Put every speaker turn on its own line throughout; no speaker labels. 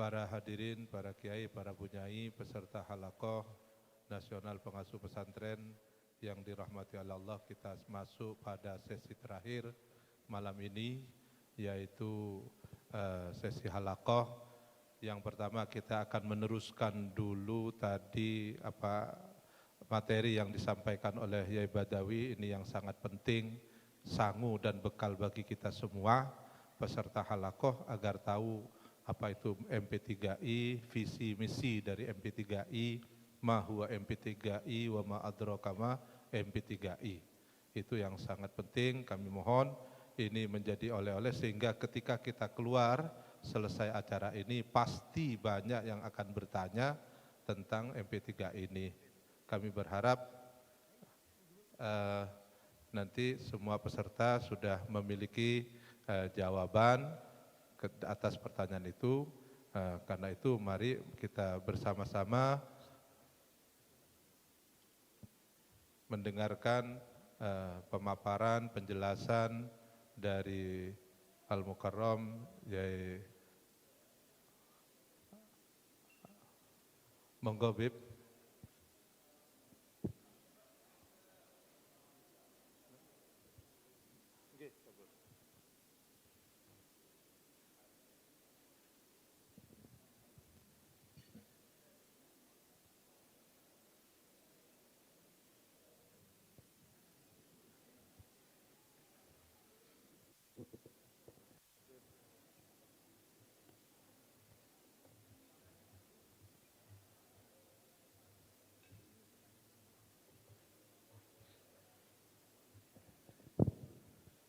para hadirin, para kiai, para bunyai, peserta halaqah nasional pengasuh pesantren yang dirahmati Allah, kita masuk pada sesi terakhir malam ini, yaitu sesi halaqah. Yang pertama kita akan meneruskan dulu tadi materi yang disampaikan oleh Yai Badawi, ini yang sangat penting, sangu dan bekal bagi kita semua peserta halaqah agar tahu apa itu MP3I, visi misi dari MP3I, ma huwa MP3I wa ma adraka ma MP3I. Itu yang sangat penting, kami mohon ini menjadi oleh-oleh sehingga ketika kita keluar selesai acara ini pasti banyak yang akan bertanya tentang MP3 ini. Kami berharap nanti semua peserta sudah memiliki jawaban atas pertanyaan itu. Karena itu mari kita bersama-sama mendengarkan pemaparan, penjelasan dari Al-Mukarram Yai Monggo Bib.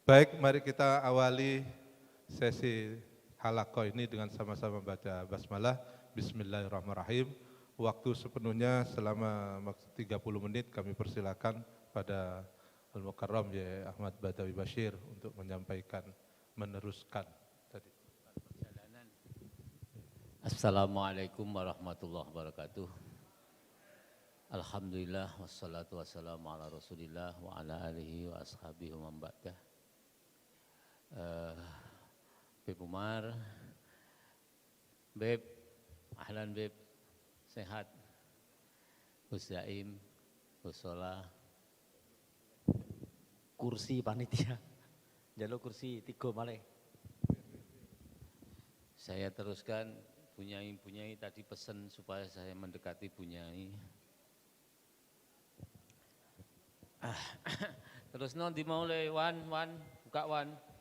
Baik, mari kita awali sesi halaqah ini dengan sama-sama baca basmalah. Bismillahirrahmanirrahim. Waktu sepenuhnya selama 30 menit kami persilakan pada Al-Mukarram Yai Ahmad Badawi Bashir untuk menyampaikan, meneruskan tadi.
Assalamualaikum warahmatullahi wabarakatuh. Alhamdulillah wassalatu wassalamu ala Rasulillah wa ala alihi wa ashabihi wa man ba'dah. Beb Umar, Beb, ahlan Beb, sehat, Gus Zaim, Gus Solah,
kursi panitia, jalur kursi 3 malih.
Saya teruskan, Bunyai tadi pesan supaya saya mendekati Bunyai. Terus nanti mau le Wan, buka Wan.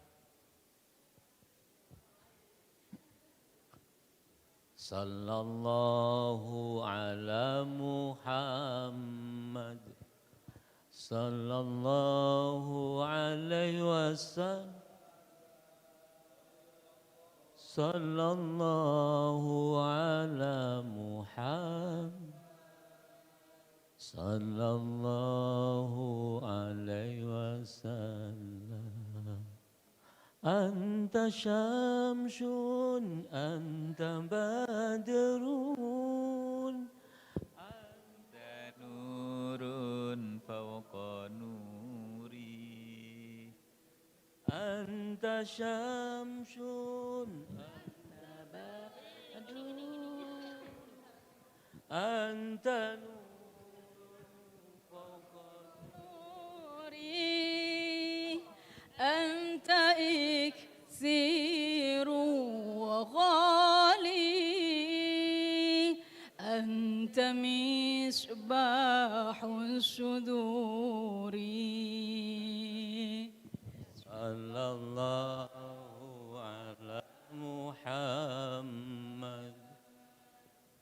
Sallallahu ala Muhammad, sallallahu alaihi wasallam, sallallahu ala Muhammad, sallallahu alaihi wasallam. Anta syamsun, anta badrun, anta nurun fawqa nuri. Anta syamsun, anta badrun, anta nurun fawqa nuri.
أنت إكسير وغالي، أنت مصباح الصدور.
صلى الله على محمد،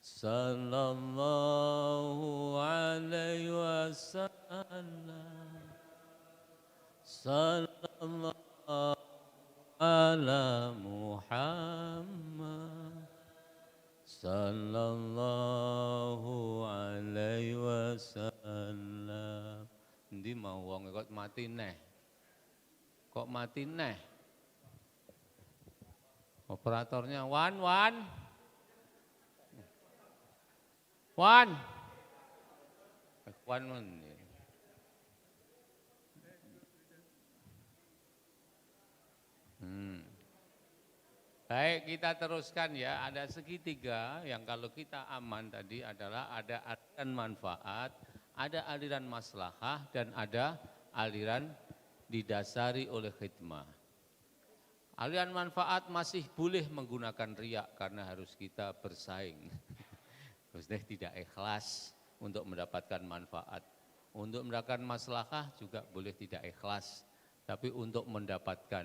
صلى الله عليه وسلم، صلى الله على Muhammad, sallallahu alaihi wasallam. Ndi mau wong kok mati neh? Kok mati neh? Operatornya Wan. Wan men. Baik, kita teruskan ya. Ada segitiga yang kalau kita aman tadi adalah ada aliran manfaat, ada aliran maslahah, dan ada aliran didasari oleh khidmah. Aliran manfaat masih boleh menggunakan riak karena harus kita bersaing. Maksudnya tidak ikhlas untuk mendapatkan manfaat. Untuk mendapatkan maslahah juga boleh tidak ikhlas. Tapi untuk mendapatkan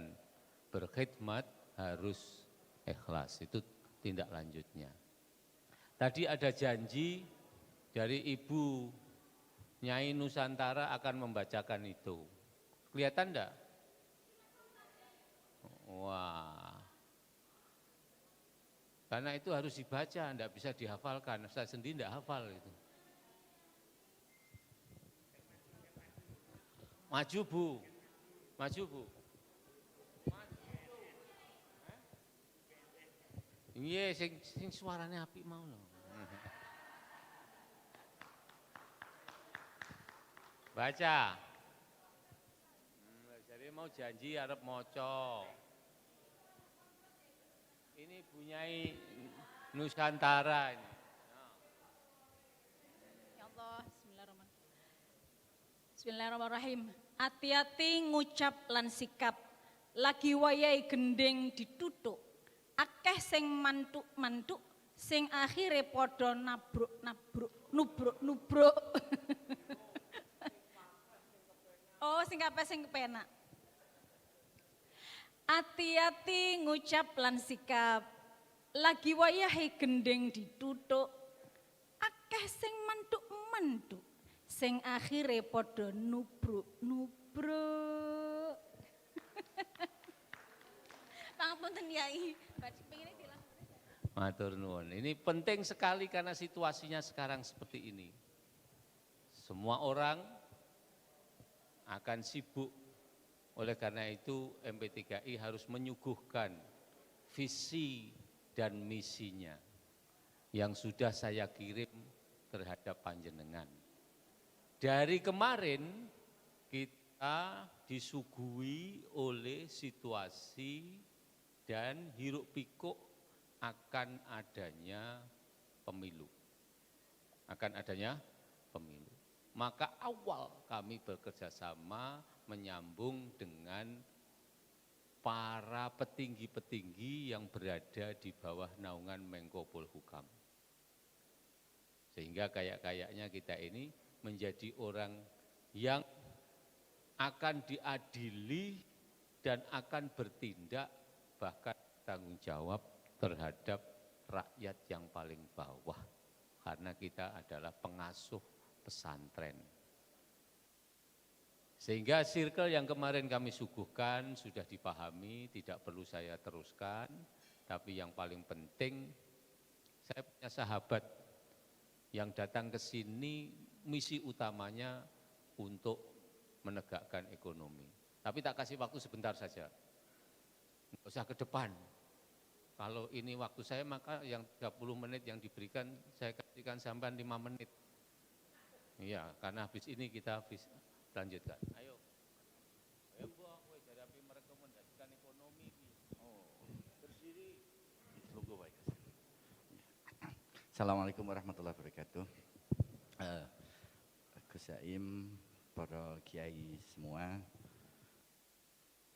berkhidmat harus ikhlas, itu tindak lanjutnya. Tadi ada janji dari Ibu Nyai Nusantara akan membacakan itu. Kelihatan enggak? Wah. Karena itu harus dibaca, enggak bisa dihafalkan. Saya sendiri enggak hafal itu. Maju Bu, maju Bu. Iya, sing suaranya apik mau lho. Baca. Jadi mau janji arep maca. Ini Bunyai Nusantara ini.
Ya Allah, bismillahirrahmanirrahim. Bismillahirrahmanirrahim. Hati-hati ngucap lan sikap, lagi wayahe gendeng ditutuk. Akeh sing mantuk-mantuk, sing akhire padha nubruk. Oh, sing kabeh sing kepenak. Hati-hati ngucap lan sikap, lagi wayahe gendeng ditutuk. Akeh sing mantuk-mantuk, sing akhire padha nubruk. Pangapunten Yai.
Matur nuwun. Ini penting sekali karena situasinya sekarang seperti ini. Semua orang akan sibuk. Oleh karena itu MP3I harus menyuguhkan visi dan misinya yang sudah saya kirim terhadap panjenengan. Dari kemarin kita disuguhi oleh situasi dan hiruk pikuk akan adanya pemilu. Maka awal kami bekerja sama menyambung dengan para petinggi-petinggi yang berada di bawah naungan Menko Polhukam. Sehingga kayak-kayaknya kita ini menjadi orang yang akan diadili dan akan bertindak bahkan tanggung jawab terhadap rakyat yang paling bawah. Karena kita adalah pengasuh pesantren. Sehingga circle yang kemarin kami suguhkan sudah dipahami, tidak perlu saya teruskan. Tapi yang paling penting, saya punya sahabat yang datang ke sini, misi utamanya untuk menegakkan ekonomi. Tapi tak kasih waktu sebentar saja. Nggak usah ke depan. Kalau ini waktu saya maka yang 30 menit yang diberikan saya kasihkan sampai 5 menit. Iya, karena habis ini kita lanjutkan. Ayo. Mbok kowe jadi api merekomendasikan ekonomi iki. Oh, berdiri.
Logo baik. Assalamualaikum warahmatullahi wabarakatuh. Gus Saim, para kiai semua,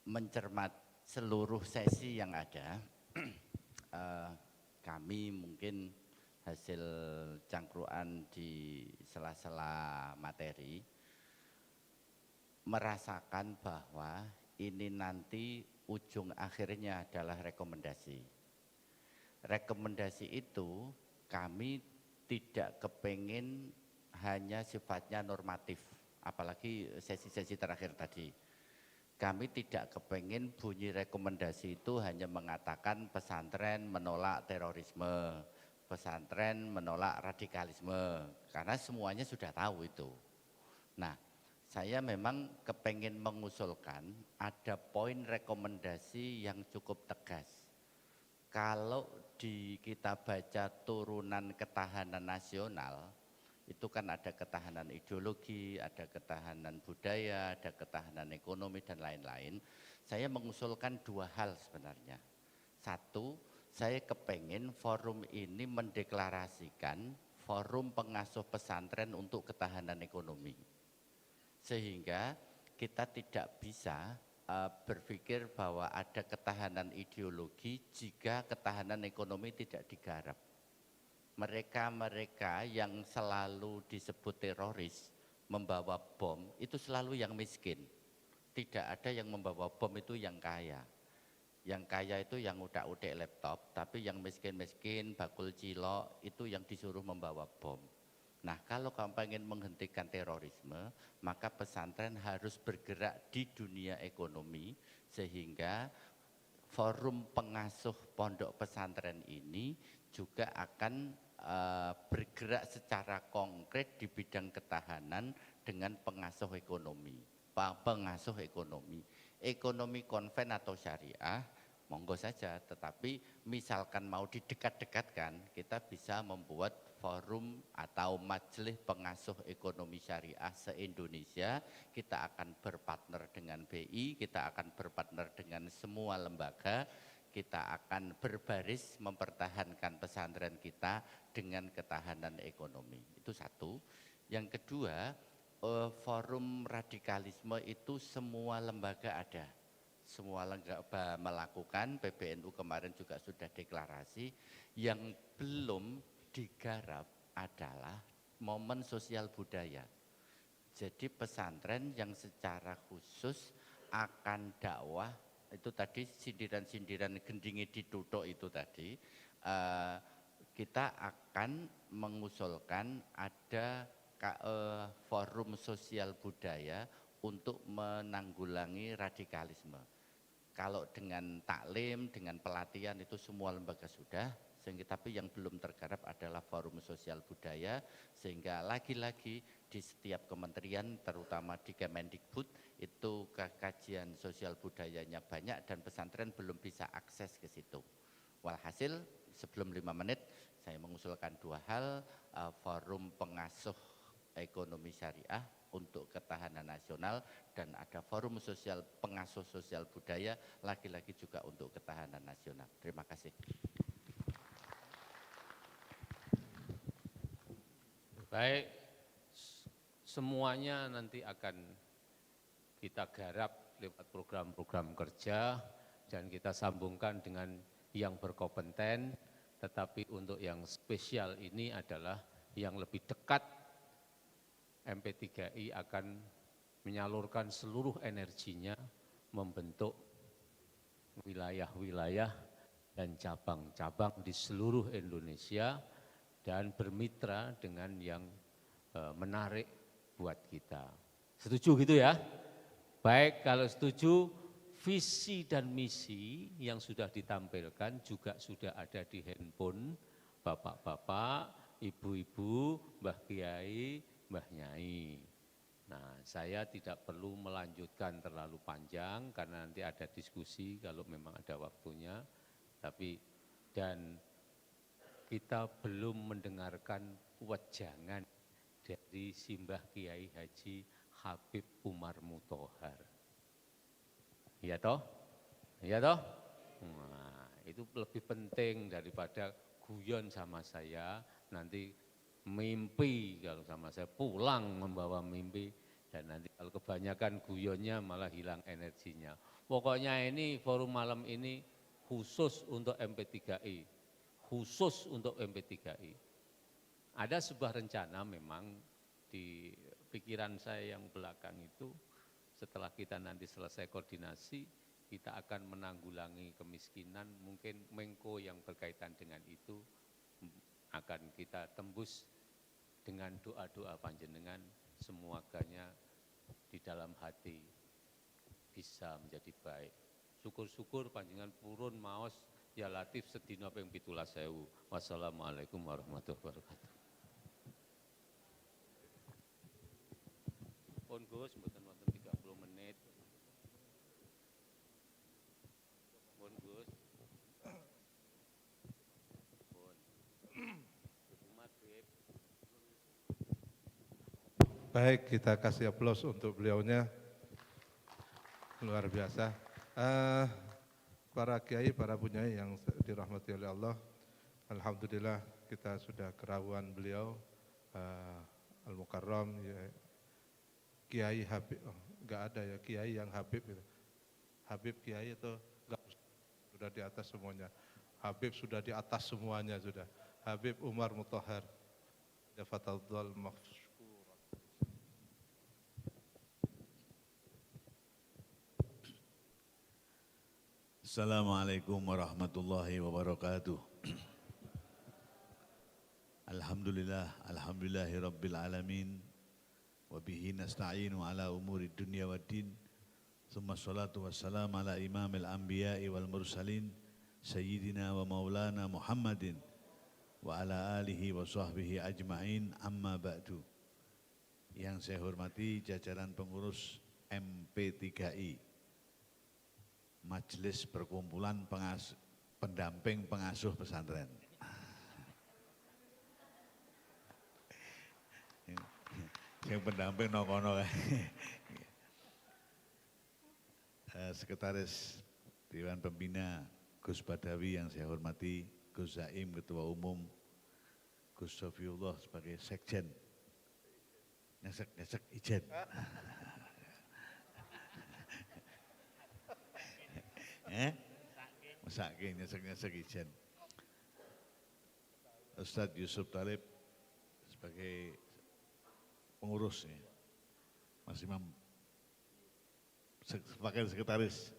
mencermat seluruh sesi yang ada, kami mungkin hasil cangkruan di sela-sela materi merasakan bahwa ini nanti ujung akhirnya adalah rekomendasi. Rekomendasi itu kami tidak kepengin hanya sifatnya normatif, apalagi sesi-sesi terakhir tadi. Kami tidak kepengin bunyi rekomendasi itu hanya mengatakan pesantren menolak terorisme, pesantren menolak radikalisme, karena semuanya sudah tahu itu. Nah, saya memang kepengin mengusulkan ada poin rekomendasi yang cukup tegas. Kalau kita baca turunan ketahanan nasional, itu kan ada ketahanan ideologi, ada ketahanan budaya, ada ketahanan ekonomi dan lain-lain. Saya mengusulkan dua hal sebenarnya. Satu, saya kepengen forum ini mendeklarasikan forum pengasuh pesantren untuk ketahanan ekonomi. Sehingga kita tidak bisa berpikir bahwa ada ketahanan ideologi jika ketahanan ekonomi tidak digarap. Mereka-mereka yang selalu disebut teroris, membawa bom, itu selalu yang miskin. Tidak ada yang membawa bom itu yang kaya. Yang kaya itu yang udak-udik laptop, tapi yang miskin-miskin, bakul cilok, itu yang disuruh membawa bom. Nah, kalau kamu pengen menghentikan terorisme, maka pesantren harus bergerak di dunia ekonomi, sehingga forum pengasuh pondok pesantren ini juga akan bergerak secara konkret di bidang ketahanan dengan pengasuh ekonomi. Ekonomi konven atau syariah, monggo saja, tetapi misalkan mau didekat-dekatkan, kita bisa membuat forum atau majelis pengasuh ekonomi syariah se-Indonesia. Kita akan berpartner dengan BI, kita akan berpartner dengan semua lembaga, kita akan berbaris mempertahankan pesantren kita dengan ketahanan ekonomi. Itu satu. Yang kedua, forum radikalisme itu semua lembaga ada. Semua lembaga melakukan, PBNU kemarin juga sudah deklarasi. Yang belum digarap adalah momen sosial budaya. Jadi pesantren yang secara khusus akan dakwah, itu tadi sindiran-sindiran gendingi ditutuk itu tadi, kita akan mengusulkan ada forum sosial budaya untuk menanggulangi radikalisme. Kalau dengan taklim, dengan pelatihan itu semua lembaga sudah, tapi yang belum tergarap adalah forum sosial budaya, sehingga lagi-lagi di setiap kementerian, terutama di Kemendikbud, itu kajian sosial budayanya banyak dan pesantren belum bisa akses ke situ. Walhasil, sebelum 5 menit, saya mengusulkan 2 hal, forum pengasuh ekonomi syariah untuk ketahanan nasional, dan ada forum sosial pengasuh sosial budaya, lagi-lagi juga untuk ketahanan nasional. Terima kasih.
Baik, semuanya nanti akan kita garap lewat program-program kerja dan kita sambungkan dengan yang berkompeten, tetapi untuk yang spesial ini adalah yang lebih dekat. MP3I akan menyalurkan seluruh energinya membentuk wilayah-wilayah dan cabang-cabang di seluruh Indonesia dan bermitra dengan yang menarik buat kita. Setuju gitu ya? Baik, kalau setuju, visi dan misi yang sudah ditampilkan juga sudah ada di handphone bapak-bapak, ibu-ibu, mbah kiai, mbah nyai. Nah, saya tidak perlu melanjutkan terlalu panjang karena nanti ada diskusi kalau memang ada waktunya. Dan kita belum mendengarkan wejangan dari Simbah Kiai Haji Habib Umar Muthohar. Iya toh? Iya toh? Nah, itu lebih penting daripada guyon sama saya, nanti mimpi kalau sama saya pulang membawa mimpi, dan nanti kalau kebanyakan guyonnya malah hilang energinya. Pokoknya ini forum malam ini khusus untuk MP3I, khusus untuk MP3I. Ada sebuah rencana memang di pikiran saya yang belakang itu, setelah kita nanti selesai koordinasi, kita akan menanggulangi kemiskinan, mungkin Menko yang berkaitan dengan itu akan kita tembus dengan doa-doa panjenengan, semuanya di dalam hati bisa menjadi baik. Syukur-syukur panjenengan purun maos ya Latif sedina ping 17.000. Wassalamualaikum warahmatullahi wabarakatuh. Pun Gus, mboten wonten 30 menit. Pun Gus. Pun. Ibu Maghrib.
Baik, kita kasih aplaus untuk beliaunya. Luar biasa. para kiai, para bunyai yang dirahmati oleh Allah, alhamdulillah kita sudah kerahuan beliau Al-Mukarram ya, Kiai Habib, enggak ada ya kiai yang Habib gitu. Habib kiai itu enggak, sudah di atas semuanya. Habib sudah di atas semuanya sudah. Habib Umar Mutahhar. Ya fatadhal mafsyura.
Assalamualaikum warahmatullahi wabarakatuh. Alhamdulillahi rabbil alamin. Wa bihi nasta'inu ala umuri dunya waddin. Thumma salatu wassalam ala imamil anbiya'i wal mursalin. Sayyidina wa maulana Muhammadin. Wa ala alihi wa sahbihi ajma'in amma ba'du. Yang saya hormati jajaran pengurus MP3I. Majelis Perkumpulan Pendamping Pengasuh Pesantren. Yang pendamping nokono. Sekretaris Dewan Pembina Gus Badawi yang saya hormati, Gus Zaim Ketua Umum, Gus Sofiullah sebagai Sekjen, nyesek ijen. Mesake nyesek ijen. Ustadz Yusuf Talib sebagai pengurus ya. Mas Imam wakil sekretaris,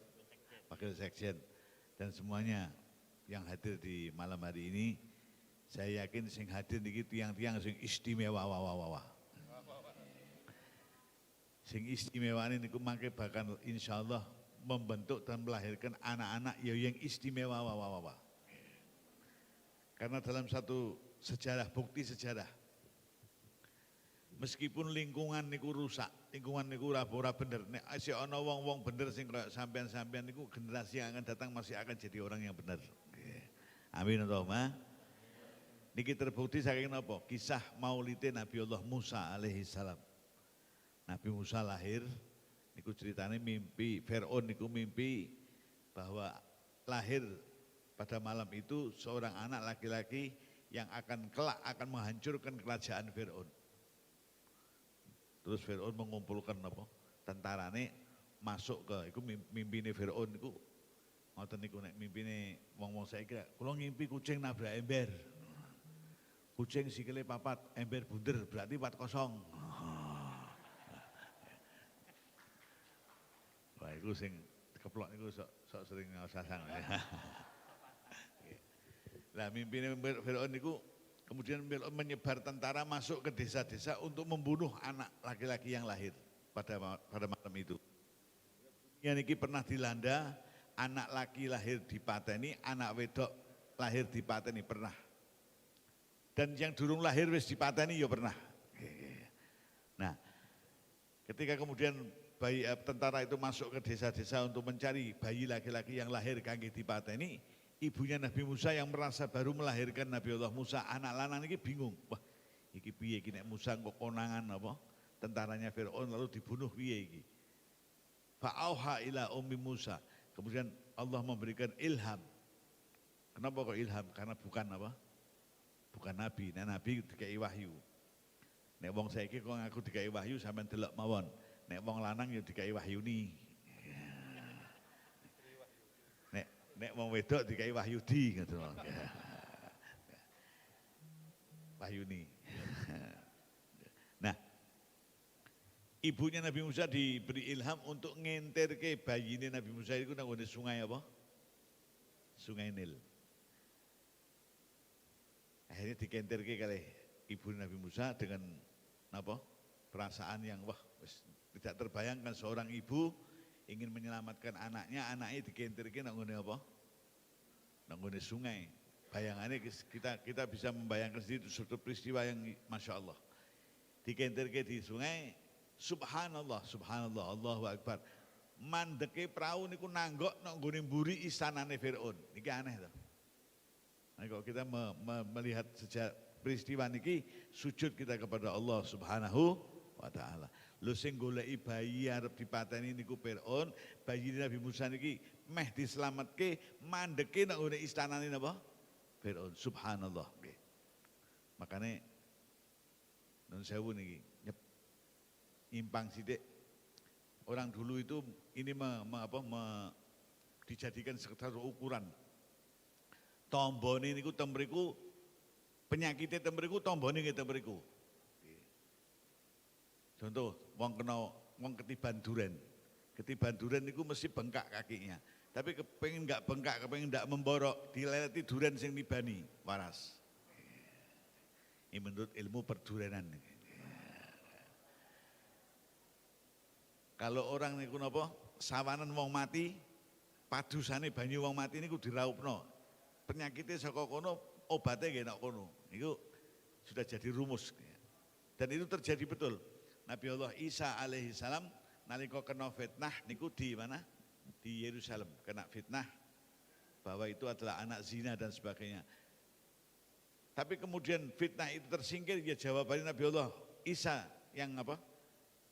wakil sekjen, dan semuanya yang hadir di malam hari ini, saya yakin sing hadir niki tiang-tiang sing istimewa sing istimewa ini niku mangke bakal insyaallah membentuk dan melahirkan anak-anak yang istimewa karena dalam satu sejarah, bukti sejarah, meskipun lingkungan niku rusak, lingkungan niku ora bener, nek isih ana wong-wong bener sing kaya sampean-sampean niku, generasi yang akan datang masih akan jadi orang yang benar. Amin Allahumma. Niki terbukti saking napa? Kisah Maulidin Nabi Allah Musa alaihi salam. Nabi Musa lahir, niku ceritanya mimpi, Fir'aun niku mimpi bahwa lahir pada malam itu seorang anak laki-laki yang kelak akan menghancurkan kerajaan Fir'aun. Terus Fir'aun mengumpulkan tentarane masuk ke iku mimpine Fir'aun iku ngoten niku nek mimpine wong-wong saiki kula ngimpi kucing nabrak ember. Kucing sikile 4, ember bunder berarti 4-0. Wah iku sing keplok niku sok sering sasang. Lah mimpine Fir'aun niku kemudian menyebar tentara masuk ke desa-desa untuk membunuh anak laki-laki yang lahir pada malam itu. Yang ini pernah dilanda, anak laki lahir dipateni, anak wedok lahir dipateni pernah. Dan yang durung lahir wis dipateni ya pernah. Nah, ketika kemudian tentara itu masuk ke desa-desa untuk mencari bayi laki-laki yang lahir kangge dipateni, ibunya Nabi Musa yang merasa baru melahirkan Nabi Allah Musa, anak lanang ini bingung. Wah, iki piye iki nek Musa kok konangan tentaranya Fir'aun lalu dibunuh piye iki. Fa'auha ila ummi Musa. Kemudian Allah memberikan ilham. Kenapa kok ilham? Karena bukan nabi. Nek nabi dikai wahyu. Nek wong saiki kok ngaku dikai wahyu sampean delok mawon. Nek wong lanang ya dikai wahyuni. Nek wong wedok dikai Wahyudi gitu. Wahyuni. Nah, ibunya Nabi Musa diberi ilham untuk ngenterke bayine Nabi Musa itu nang sungai apa? Sungai Nil. Akhirnya dikenterke kali ibu Nabi Musa dengan perasaan yang tidak terbayangkan seorang ibu ingin menyelamatkan anaknya dikentirkan nang ngene apa? Nang ngene sungai. Bayangannya kita bisa membayangkan sendiri itu suatu peristiwa yang Masya Allah. Dikentirkan di sungai, subhanallah, Allahu Akbar. Mandeke perahu niku nanggok nang ngene mburi istanane Fir'aun. Niki aneh to. Nah, kalau kita melihat sejak peristiwa niki, sujud kita kepada Allah Subhanahu wa taala. Lho sing goleki bayi arep dipateni niku Firaun, bayi Nabi Musa niki meh dislametke mandeke nang ngene istanane napa? Firaun. Subhanallah nggih. Makane nun sewu niki nyimpang sithik. Orang dulu itu ini dijadikan sekedar ukuran. Tombone niku teng mriku penyakitnya teng mriku tombone nggih teng mriku. Contoh, wong ketiban duren. Ketiban duren itu mesti bengkak kakinya. Tapi kepengen enggak bengkak, kepengen enggak memborok, dileleti duren sing nibani, waras. Ini menurut ilmu perdurenan. Kalau orang niku napa, sawanan wong mati, padusane banyu wong mati niku diraupno. Penyakitnya saka kono, obatnya nggih nek kono. Niku sudah jadi rumus. Dan itu terjadi betul. Nabi Allah Isa alaihi salam nalika kena fitnah niku di mana? Di Yerusalem kena fitnah bahwa itu adalah anak zina dan sebagainya. Tapi kemudian fitnah itu tersingkir, ya jawabannya Nabi Allah Isa yang apa?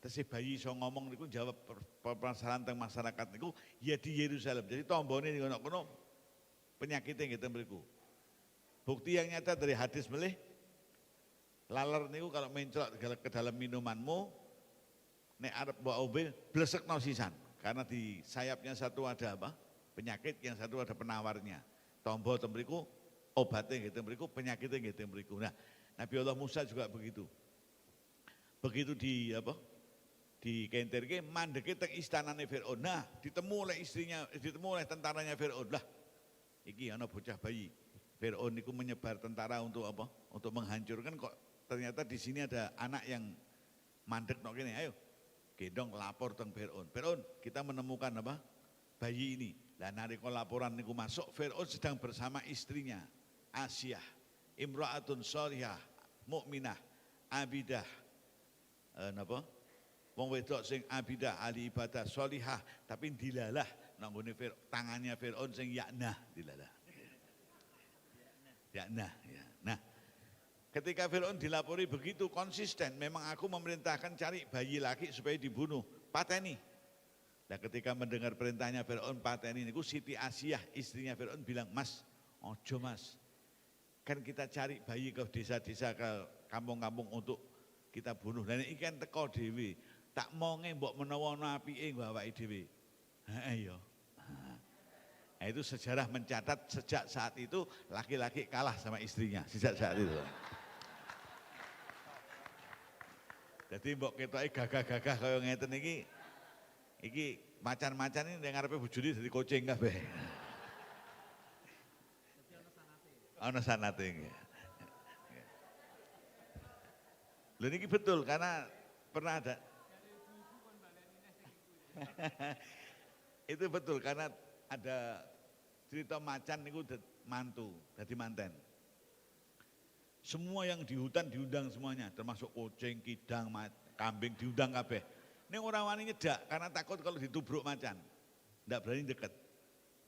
Tesih bayi iso ngomong niku jawab permasalahan teng masyarakat niku ya di Yerusalem. Jadi tombone niku kono penyakitnya gitu mriku. Bukti yang nyata dari hadis melih laler niku kalau menclok ke dalam minumanmu, nek arep mbok ombe blesekno sisan. Karena di sayapnya satu ada apa? Penyakit, yang satu ada penawarnya. Tombo tembriku, obatnya gitu tembriku, penyakitnya gitu tembriku. Nah, Nabi Allah Musa juga begitu. Begitu di apa? Di kenterke mandeke teng istanane Firaun. Nah, ditemu oleh istrinya, ditemu oleh tentaranya Firaun. Lah, iki ana bocah bayi. Firaun niku menyebar tentara untuk apa? Untuk menghancurkan, kok ternyata di sini ada anak yang mandek nok kene. Ayo, gendong lapor teng Firaun. Firaun, kita menemukan apa? Bayi ini. Lah nalika laporan niku masuk, Firaun sedang bersama istrinya, Asyah, imra'atun sholihah, mukminah, abidah. Napa? Wong wedok sing abidah, ahli ibadah, sholihah, tapi dilalah nang ngene tangannya Firaun sing yaknah dilalah. Yaknah ya. Nah, ketika Firaun dilapori begitu konsisten, memang aku memerintahkan cari bayi laki supaya dibunuh, pateni. Nah, ketika mendengar perintahnya Firaun pateni niku Siti Asyah istrinya Firaun bilang, "Mas, ojo Mas. Kan kita cari bayi ke desa-desa, ke kampung-kampung untuk kita bunuh. Dan iki kan teko dhewe. Tak monge mbok menawa ana apike awake dhewe." Heeh ya. Nah, itu sejarah mencatat sejak saat itu laki-laki kalah sama istrinya sejak saat itu. Jadi mbok ketoke gagah-gagah kaya ngeten iki macan-macan ini yang ngarepe bojone dadi kucing kabeh. Ana sanate. Lho niki betul karena pernah ada. Itu betul karena ada cerita macan niku mantu, dadi manten. Semua yang di hutan diundang semuanya, termasuk kucing, kidang, kambing diundang kabeh. Ini orang wani nyedak karena takut kalau ditubruk macan. Ndak berani deket.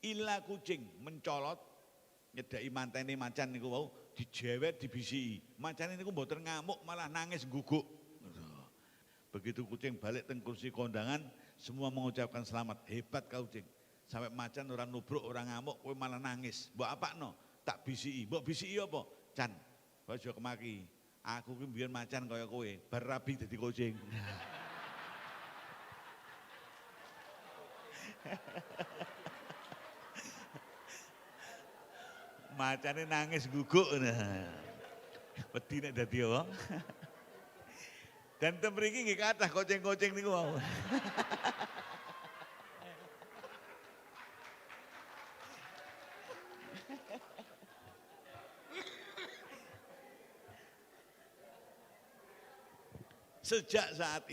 Ila kucing mencolot nyedaki mantene macan niku wau dijewet dibisiki. Macan niku mboten ngamuk malah nangis guguk. Begitu kucing balik teng kursi kondangan, semua mengucapkan selamat. Hebat kau kucing. Sampai macan orang nubruk, orang ngamuk, kowe malah nangis. Mbok apakno? Tak bisiki. Mbok bisiki apa? Can, kowe aja kemaki. Aku ki mbiyen macan kaya kowe, bar rabi dadi kucing. Macane nangis guguk. Wedi nek dadi apa? Dan temriki nggih kathah kucing-kucing niku mau. Sejak saat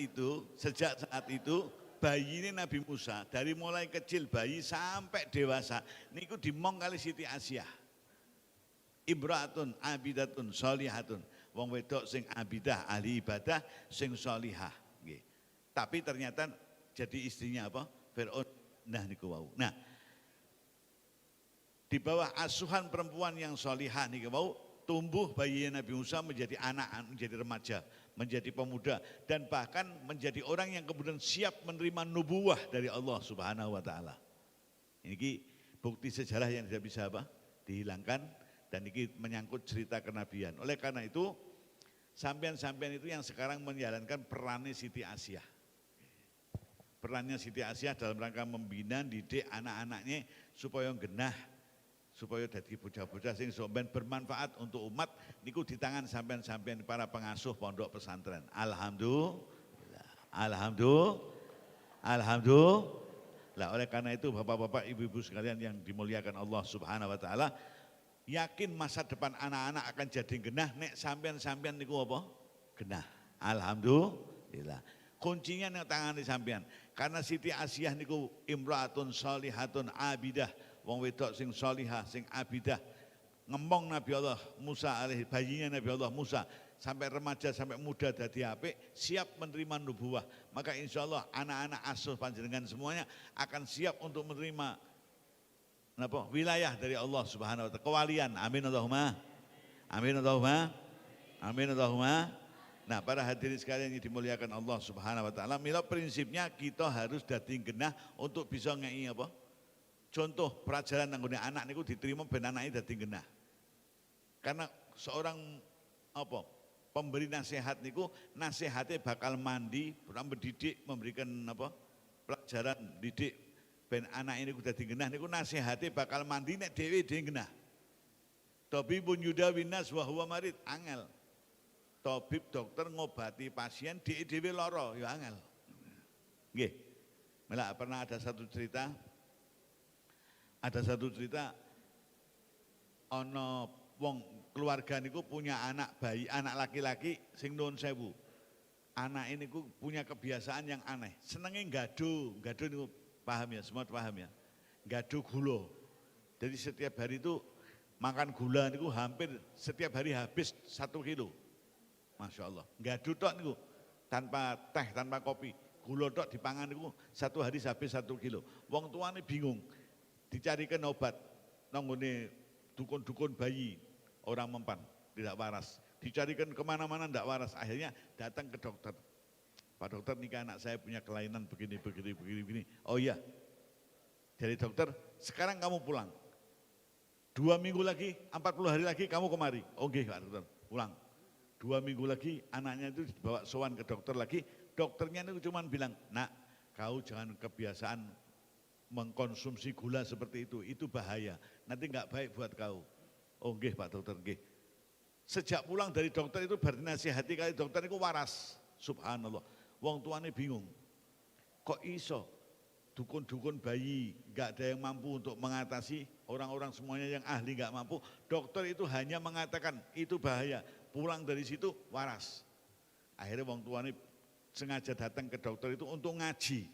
itu bayi ini Nabi Musa dari mulai kecil bayi sampai dewasa niku dimong kali Siti Asyah. Imra'atun abidatun sholihatun. Wong wedok sing abidah ahli ibadah sing sholihah nggih. Tapi ternyata jadi istrinya apa? Firaun. Nah niku wau. Nah, di bawah asuhan perempuan yang sholihah niku wau tumbuh bayi Nabi Musa menjadi anak, menjadi remaja. menjadi pemuda, dan bahkan menjadi orang yang kemudian siap menerima nubuwah dari Allah Subhanahu wa taala. Ini bukti sejarah yang tidak bisa dihilangkan, dan ini menyangkut cerita kenabian. Oleh karena itu, sampean-sampean itu yang sekarang menjalankan perannya Siti Asiyah. Perannya Siti Asiyah dalam rangka membina, didik anak-anaknya supaya genah, supaya jadi bocah-bocah sing sampean bermanfaat untuk umat, niku di tangan sampean-sampean para pengasuh pondok pesantren. Alhamdulillah. Alhamdulillah. Oleh karena itu Bapak-bapak, Ibu-ibu sekalian yang dimuliakan Allah Subhanahu wa taala, yakin masa depan anak-anak akan jadi genah nek sampean-sampean niku apa? Genah. Alhamdulillah. Kuncinya nek tangan sampean. Karena Siti Asiyah niku imraatun sholihatun abidah. Wong wedok sing solihah, sing abidah, ngembong Nabi Allah Musa bayinya Nabi Allah Musa, sampai remaja, sampai muda dadi apik, siap menerima nubuwah. Maka insya Allah anak-anak asuh panjenengan semuanya akan siap untuk menerima wilayah dari Allah Subhanahu wa taala, kewalian. Amin Allahumma. Amin Allahumma. Amin Allahumma. Nah, para hadirin sekalian yang dimuliakan Allah Subhanahu wa taala, mila prinsipnya kita harus dadi genah untuk bisa ngei contoh pelajaran nanggone anak niku diterima ben anake dadi genah. Karena seorang pemberi nasihat niku nasihatnya bakal mandi, mendidik, memberikan pelajaran didik ben anak ini dadi genah niku nasihatnya bakal mandi nek dhewe genah. Tabibun yudawin nas wa huwa marid, angel. Tabib dokter ngobati pasien dhewe lara ya angel. Nggih. Malah pernah ada satu cerita ana wong keluarga niku punya anak bayi, anak laki-laki sing nuwun sewu. Anak ini punya kebiasaan yang aneh, senenge gado niku paham ya, semua paham ya. Gado gula. Jadi setiap hari itu makan gula niku hampir setiap hari habis 1 kilo. Masya Allah. Gado tok niku tanpa teh, tanpa kopi. Gula tok dipangan niku 1 hari habis 1 kilo. Wong tuane bingung. Dicarikan obat nanggone dukun-dukun bayi orang mempan tidak waras, dicarikan kemana-mana tidak waras, akhirnya datang ke dokter. Pak dokter, nih anak saya punya kelainan begini. Oh iya, dari dokter, sekarang kamu pulang 2 minggu lagi, 40 hari lagi kamu kemari. Oke Pak dokter, pulang 2 minggu lagi anaknya itu dibawa sowan ke dokter lagi. Dokternya itu cuma bilang, nak kau jangan kebiasaan mengkonsumsi gula seperti itu bahaya, nanti enggak baik buat kau. Oh nggih Pak dokter, nggih. Sejak pulang dari dokter itu berarti nasihati kali dokter itu waras. Subhanallah. Wong tuane bingung. Kok iso dukun-dukun bayi enggak ada yang mampu untuk mengatasi, orang-orang semuanya yang ahli enggak mampu. Dokter itu hanya mengatakan itu bahaya. Pulang dari situ waras. Akhirnya wong tuane sengaja datang ke dokter itu untuk ngaji.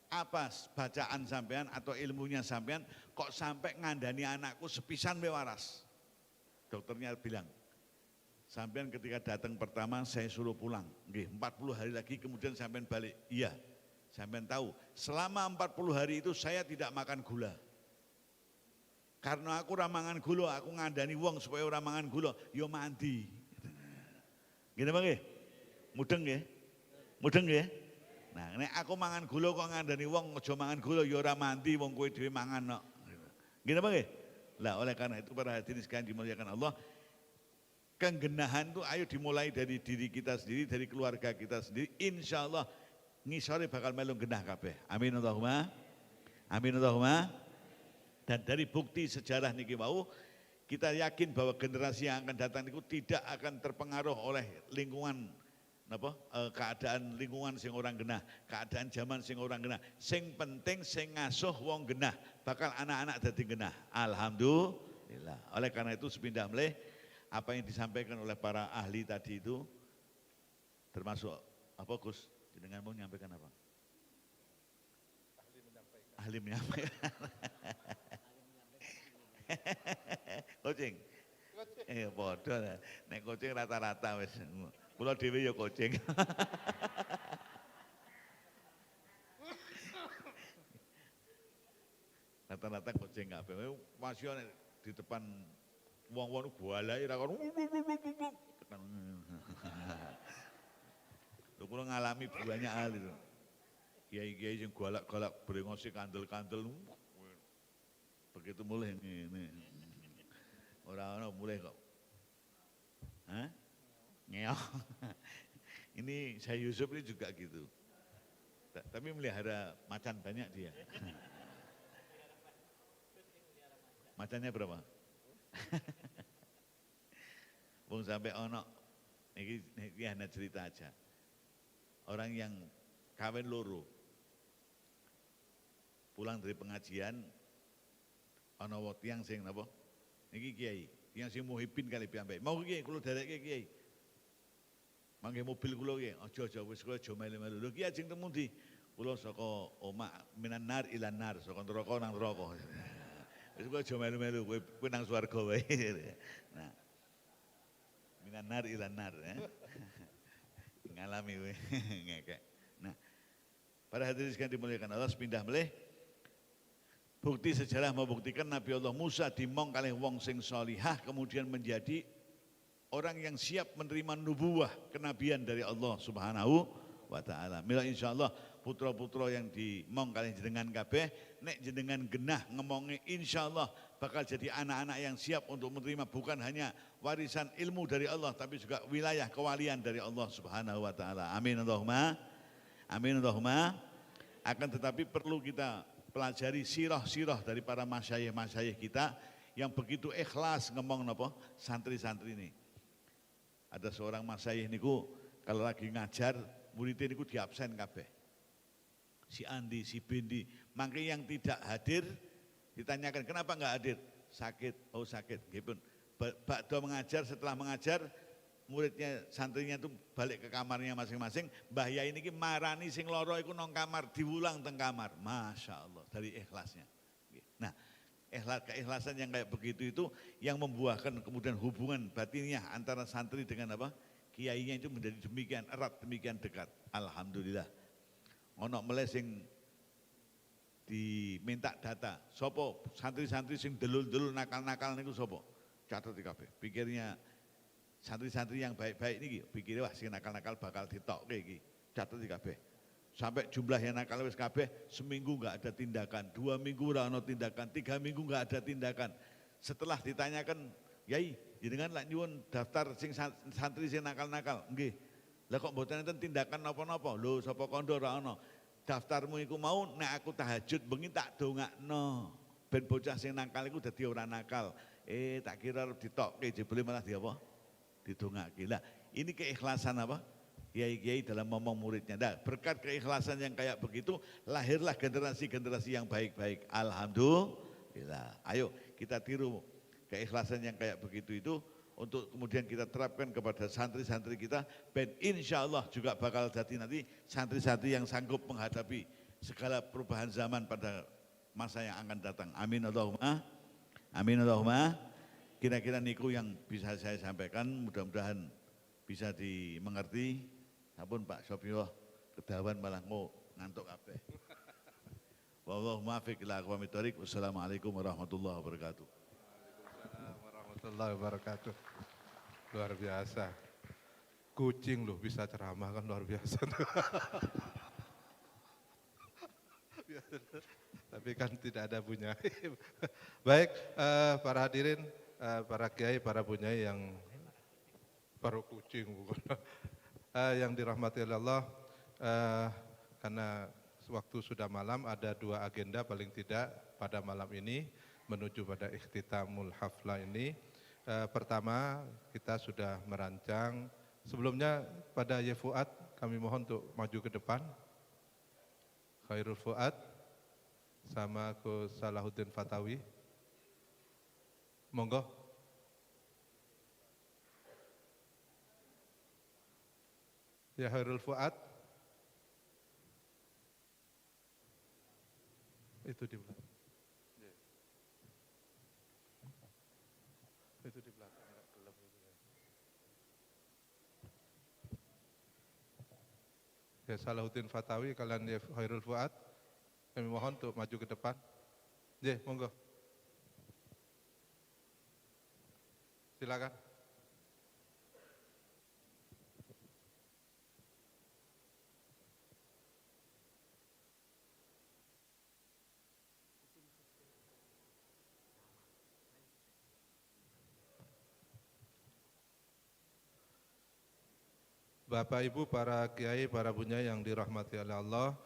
Apa bacaan sampean atau ilmunya sampean kok sampai ngandani anakku sepisan waras. Dokternya bilang, sampean ketika datang pertama saya suruh pulang, nggih 40 hari lagi kemudian sampean balik. Iya, sampean tahu selama 40 hari itu saya tidak makan gula. Karena aku ramangan gula, aku ngandani wong supaya ora mangan gula, yo mandi. Gini bang nggih? Mudeng nggih? Mudeng nggih? Nah, nek aku mangan gula kok ngandani wong aja mangan gula ya ora mandi wong kowe dhewe mangan kok. Gini apa nggih? Lah oleh karena itu para hadirin sekalian dimuliakan Allah, kegenahan itu ayo dimulai dari diri kita sendiri, dari keluarga kita sendiri. Insya Allah ngisore bakal melu genah kabeh. Amin Allahumma. Amin Allahumma. Dan dari bukti sejarah niki wau, kita yakin bahwa generasi yang akan datang niku tidak akan terpengaruh oleh lingkungan keadaan lingkungan sing orang genah, keadaan zaman sing orang genah. Sing penting sing ngasuh wong genah, bakal anak-anak dadi genah. Alhamdulillah. Oleh karena itu sepindah meleh apa yang disampaikan oleh para ahli tadi itu, termasuk apa Gus? Jenengan mau menyampaikan apa? Ahli menyampaikan. Kucing. Bodoh. Nek kucing rata-rata wis. Kula dhewe ya kucing. Rata-rata kucing kabeh. Masih di depan wong-wong bualai ra kon. Kulo ngalami banyak hal itu. Kiai-kiai yang galak-galak berengosi kandel-kandel. Begitu mulai ini. Orang-orang mulai kok. Hah? Ngeok. Ini saya Yusuf ini juga gitu. Tapi melihara macan banyak dia. Macannya berapa? Bung sampai ono, ini hanya cerita aja. Orang yang kawin loro, pulang dari pengajian, ono tiang sing napa? Niki kiai, tiang sing muhibin kali piambek. Mau kiai, kulo dereke kiai. Mangke mobil kula ki, aja wis kula aja melu-melu. Lho ki ajeng temu ndi? Kula saka omah minan nar ilan nar, saka neraka nang neraka. Wis kula aja melu-melu, kowe nang swarga wae. Nah. Minan nar ilan nar ya. Ngalami kowe ngekek. Nah. Para hadirin sekalian dimuliakan Allah, pindah melih. Bukti sejarah membuktikan Nabi Allah Musa dimong kalih wong sing solihah kemudian menjadi orang yang siap menerima nubuwah kenabian dari Allah Subhanahu wa taala. Mila insyaallah putra-putra yang dimong kalian jenengan kabeh nek jenengan genah ngemonge insyaallah bakal jadi anak-anak yang siap untuk menerima bukan hanya warisan ilmu dari Allah tapi juga wilayah kewalian dari Allah Subhanahu wa taala. Amin Allahumma. Amin Allahumma. Akan tetapi perlu kita pelajari sirah-sirah dari para masyayikh-masyayikh kita yang begitu ikhlas ngomong napa santri-santri ini. Ada seorang masyayikh niku kalau lagi ngajar muridnya niku diabsen kabeh. Si Andi, si Bindi, mangke yang tidak hadir ditanyakan kenapa enggak hadir? Sakit, oh sakit. Nggih pun. Bakdo mengajar, setelah mengajar muridnya santrinya itu balik ke kamarnya masing-masing. Mbah Yai niki marani sing loro iku nang kamar diulang teng kamar. Masya Allah dari ikhlasnya. Nah, keikhlasan yang kayak begitu itu yang membuahkan kemudian hubungan batinnya antara santri dengan apa? Kiainya itu menjadi demikian erat, demikian dekat. Alhamdulillah. Ono meleh sing diminta data. Sopo santri-santri sing delul-delul nakal-nakal niku sopo? Catat kabeh. Pikirnya santri-santri yang baik-baik niki pikirnya wah sing nakal-nakal bakal ditokke iki. Catat kabeh. Sampai jumlah yang nakal wis kabeh seminggu enggak ada tindakan, 2 minggu ora ono tindakan, 3 minggu enggak ada tindakan. Setelah ditanyakan, "Yai, jenengan lak nyuwun daftar sing santri sing nakal-nakal." Nggih. Lah kok mboten enten tindakan napa-napa? Lho sapa kandha ora ono. Daftarmu iku mau nek aku tahajud bengi tak dongakno. Ben bocah sing nakal iku dadi ora nakal. Tak kira ditokke jebule malah di apa? Didongake. Lah, ini keikhlasan apa? Kiai-kiai dalam ngomong muridnya. Nah, berkat keikhlasan yang kayak begitu, lahirlah generasi-generasi yang baik-baik. Alhamdulillah. Ayo kita tiru keikhlasan yang kayak begitu itu untuk kemudian kita terapkan kepada santri-santri kita. Ben insya Allah juga bakal jadi nanti santri-santri yang sanggup menghadapi segala perubahan zaman pada masa yang akan datang. Amin Allahumma. Amin Allahumma. Kira-kira niku yang bisa saya sampaikan, mudah-mudahan bisa dimengerti. Sampun Pak Sopio kedawan malah ngantuk kabeh. Wallahu muwaffiq ila aqwamit thoriq. Wassalamualaikum warahmatullahi wabarakatuh.
Waalaikumsalam warahmatullahi wabarakatuh. Luar biasa. Kucing loh bisa ceramah kan luar biasa. Tapi kan tidak ada bunyai. Baik, para hadirin, para kiai, para bunyai yang baru kucing bukan. Yang dirahmati oleh Allah, karena waktu sudah malam ada 2 agenda paling tidak pada malam ini menuju pada ikhtitamul haflah ini. Pertama kita sudah merancang, sebelumnya pada Ye Fuad kami mohon untuk maju ke depan. Khairul Fuad sama ke Salahuddin Fatawi. Monggo. Ya Khairul Fuad. Itu di belakang. Itu di belakang. Ya Salahuddin Fatawi, kalian ya Khairul Fuad. Kami mohon untuk maju ke depan. Ya, monggo. Silakan. Bapak Ibu, para kiai, para bunyai yang dirahmati oleh Allah,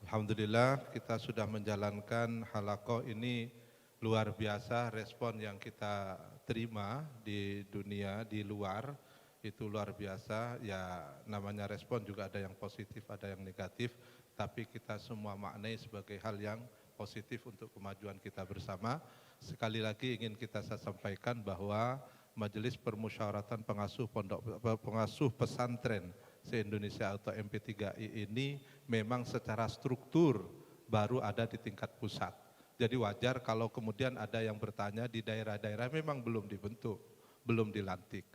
alhamdulillah kita sudah menjalankan halaqah ini luar biasa. Respon yang kita terima di dunia, di luar itu luar biasa. Ya namanya respon juga ada yang positif, ada yang negatif, tapi kita semua maknai sebagai hal yang positif untuk kemajuan kita bersama. Sekali lagi ingin saya sampaikan bahwa Majelis Permusyawaratan Pengasuh Pesantren se-Indonesia atau MP3I ini memang secara struktur baru ada di tingkat pusat. Jadi wajar kalau kemudian ada yang bertanya di daerah-daerah memang belum dibentuk, belum dilantik.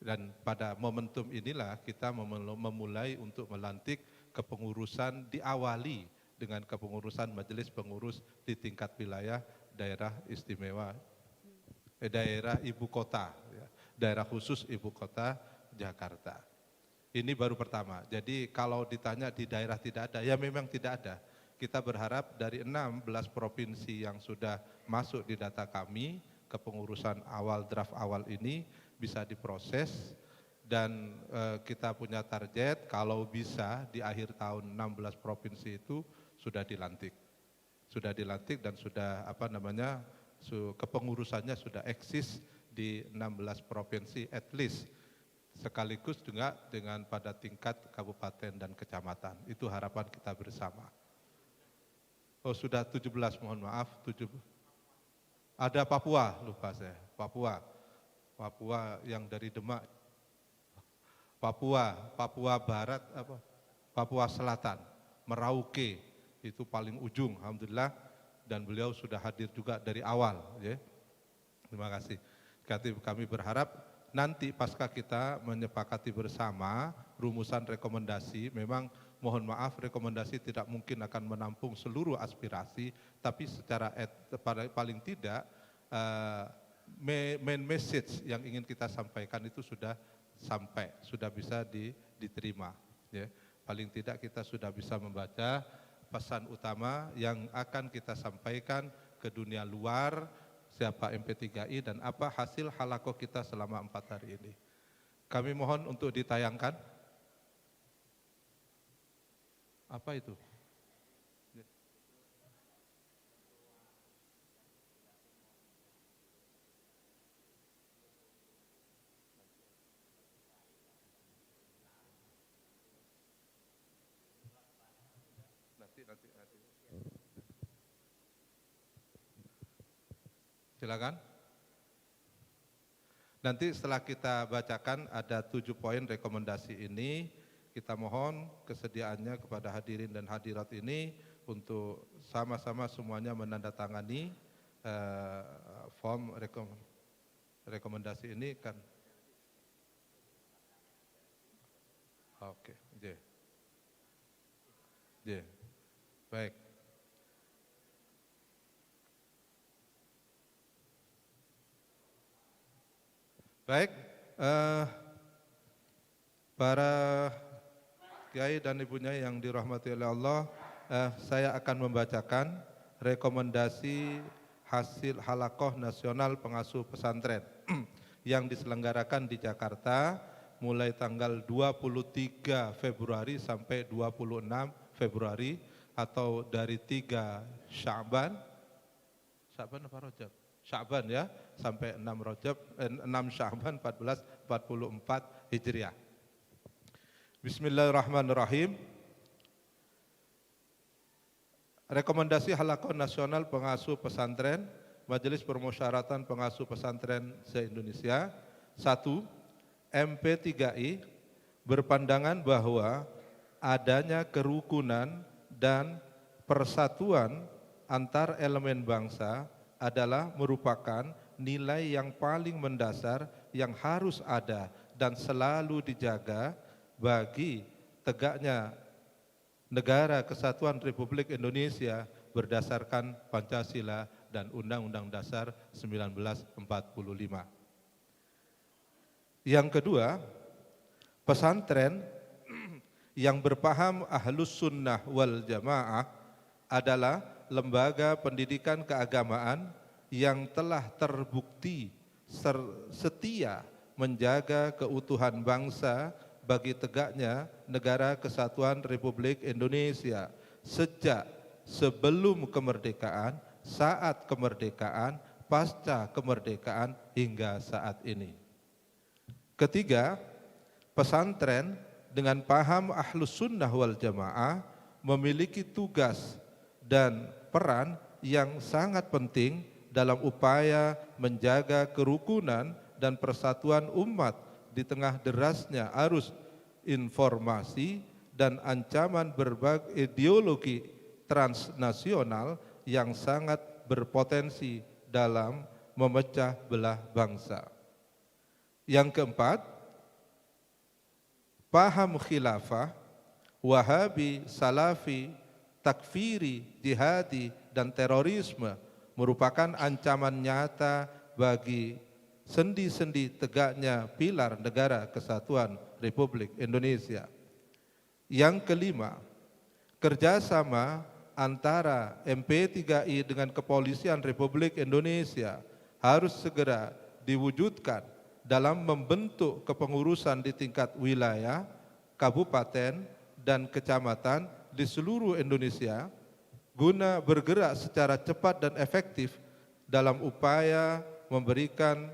Dan pada momentum inilah kita memulai untuk melantik kepengurusan, diawali dengan kepengurusan majelis pengurus di tingkat wilayah daerah istimewa, daerah ibu kota, daerah khusus ibu kota Jakarta. Ini baru pertama. Jadi kalau ditanya di daerah tidak ada, ya memang tidak ada. Kita berharap dari 16 provinsi yang sudah masuk di data kami, kepengurusan awal draft awal ini bisa diproses dan kita punya target kalau bisa di akhir tahun 16 provinsi itu sudah dilantik. Sudah dilantik dan sudah kepengurusannya sudah eksis di 16 provinsi at least. Sekaligus juga dengan pada tingkat kabupaten dan kecamatan. Itu harapan kita bersama. Oh sudah 17, mohon maaf. 17. Ada Papua, lupa saya. Papua yang dari Demak. Papua Barat, Papua Selatan, Merauke, itu paling ujung, alhamdulillah. Dan beliau sudah hadir juga dari awal. Ya. Terima kasih. Kami berharap nanti pasca kita menyepakati bersama rumusan rekomendasi, memang mohon maaf rekomendasi tidak mungkin akan menampung seluruh aspirasi, tapi secara paling tidak main message yang ingin kita sampaikan itu sudah sampai, sudah bisa diterima. Ya. Paling tidak kita sudah bisa membaca pesan utama yang akan kita sampaikan ke dunia luar, siapa MP3I dan apa hasil halaqah kita selama 4 hari ini. Kami mohon untuk ditayangkan. Apa itu? Nanti. Silakan. Nanti setelah kita bacakan ada 7 poin rekomendasi ini, kita mohon kesediaannya kepada hadirin dan hadirat ini untuk sama-sama semuanya menandatangani form rekomendasi ini kan. Oke, baik. Baik, para kiai dan ibunya yang dirahmati oleh Allah, saya akan membacakan rekomendasi hasil halaqah nasional pengasuh pesantren yang diselenggarakan di Jakarta mulai tanggal 23 Februari sampai 26 Februari atau dari 3 Sya'ban apa Rajab? Sya'ban ya, sampai 6 Sya'ban 1444 Hijriah. Bismillahirrahmanirrahim. Rekomendasi halaqah nasional pengasuh pesantren, Majelis Permusyawaratan Pengasuh Pesantren se-Indonesia. 1. MP3I berpandangan bahwa adanya kerukunan dan persatuan antar elemen bangsa adalah merupakan nilai yang paling mendasar yang harus ada dan selalu dijaga bagi tegaknya negara kesatuan Republik Indonesia berdasarkan Pancasila dan Undang-Undang Dasar 1945. Yang kedua, pesantren yang berpaham Ahlus Sunnah wal Jamaah adalah lembaga pendidikan keagamaan yang telah terbukti setia menjaga keutuhan bangsa bagi tegaknya Negara Kesatuan Republik Indonesia sejak sebelum kemerdekaan, saat kemerdekaan, pasca kemerdekaan hingga saat ini. Ketiga, pesantren dengan paham Ahlus Sunnah wal Jamaah memiliki tugas dan peran yang sangat penting dalam upaya menjaga kerukunan dan persatuan umat di tengah derasnya arus informasi dan ancaman berbagai ideologi transnasional yang sangat berpotensi dalam memecah belah bangsa. Yang keempat, paham khilafah, wahabi, salafi, takfiri, jihadi, dan terorisme merupakan ancaman nyata bagi sendi-sendi tegaknya pilar Negara Kesatuan Republik Indonesia. Yang kelima, kerjasama antara MP3I dengan Kepolisian Republik Indonesia harus segera diwujudkan dalam membentuk kepengurusan di tingkat wilayah, kabupaten, dan kecamatan di seluruh Indonesia guna bergerak secara cepat dan efektif dalam upaya memberikan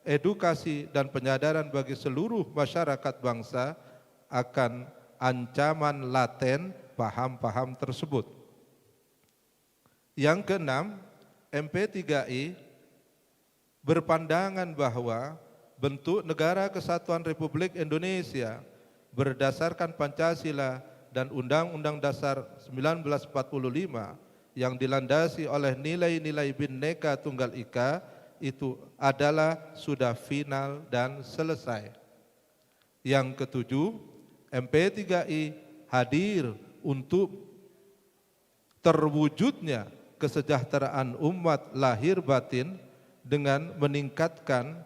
edukasi dan penyadaran bagi seluruh masyarakat bangsa akan ancaman laten paham-paham tersebut. Yang keenam, MP3I berpandangan bahwa bentuk Negara Kesatuan Republik Indonesia berdasarkan Pancasila dan Undang-Undang Dasar 1945 yang dilandasi oleh nilai-nilai Bhinneka Tunggal Ika itu adalah sudah final dan selesai. Yang ketujuh, MP3I hadir untuk terwujudnya kesejahteraan umat lahir batin dengan meningkatkan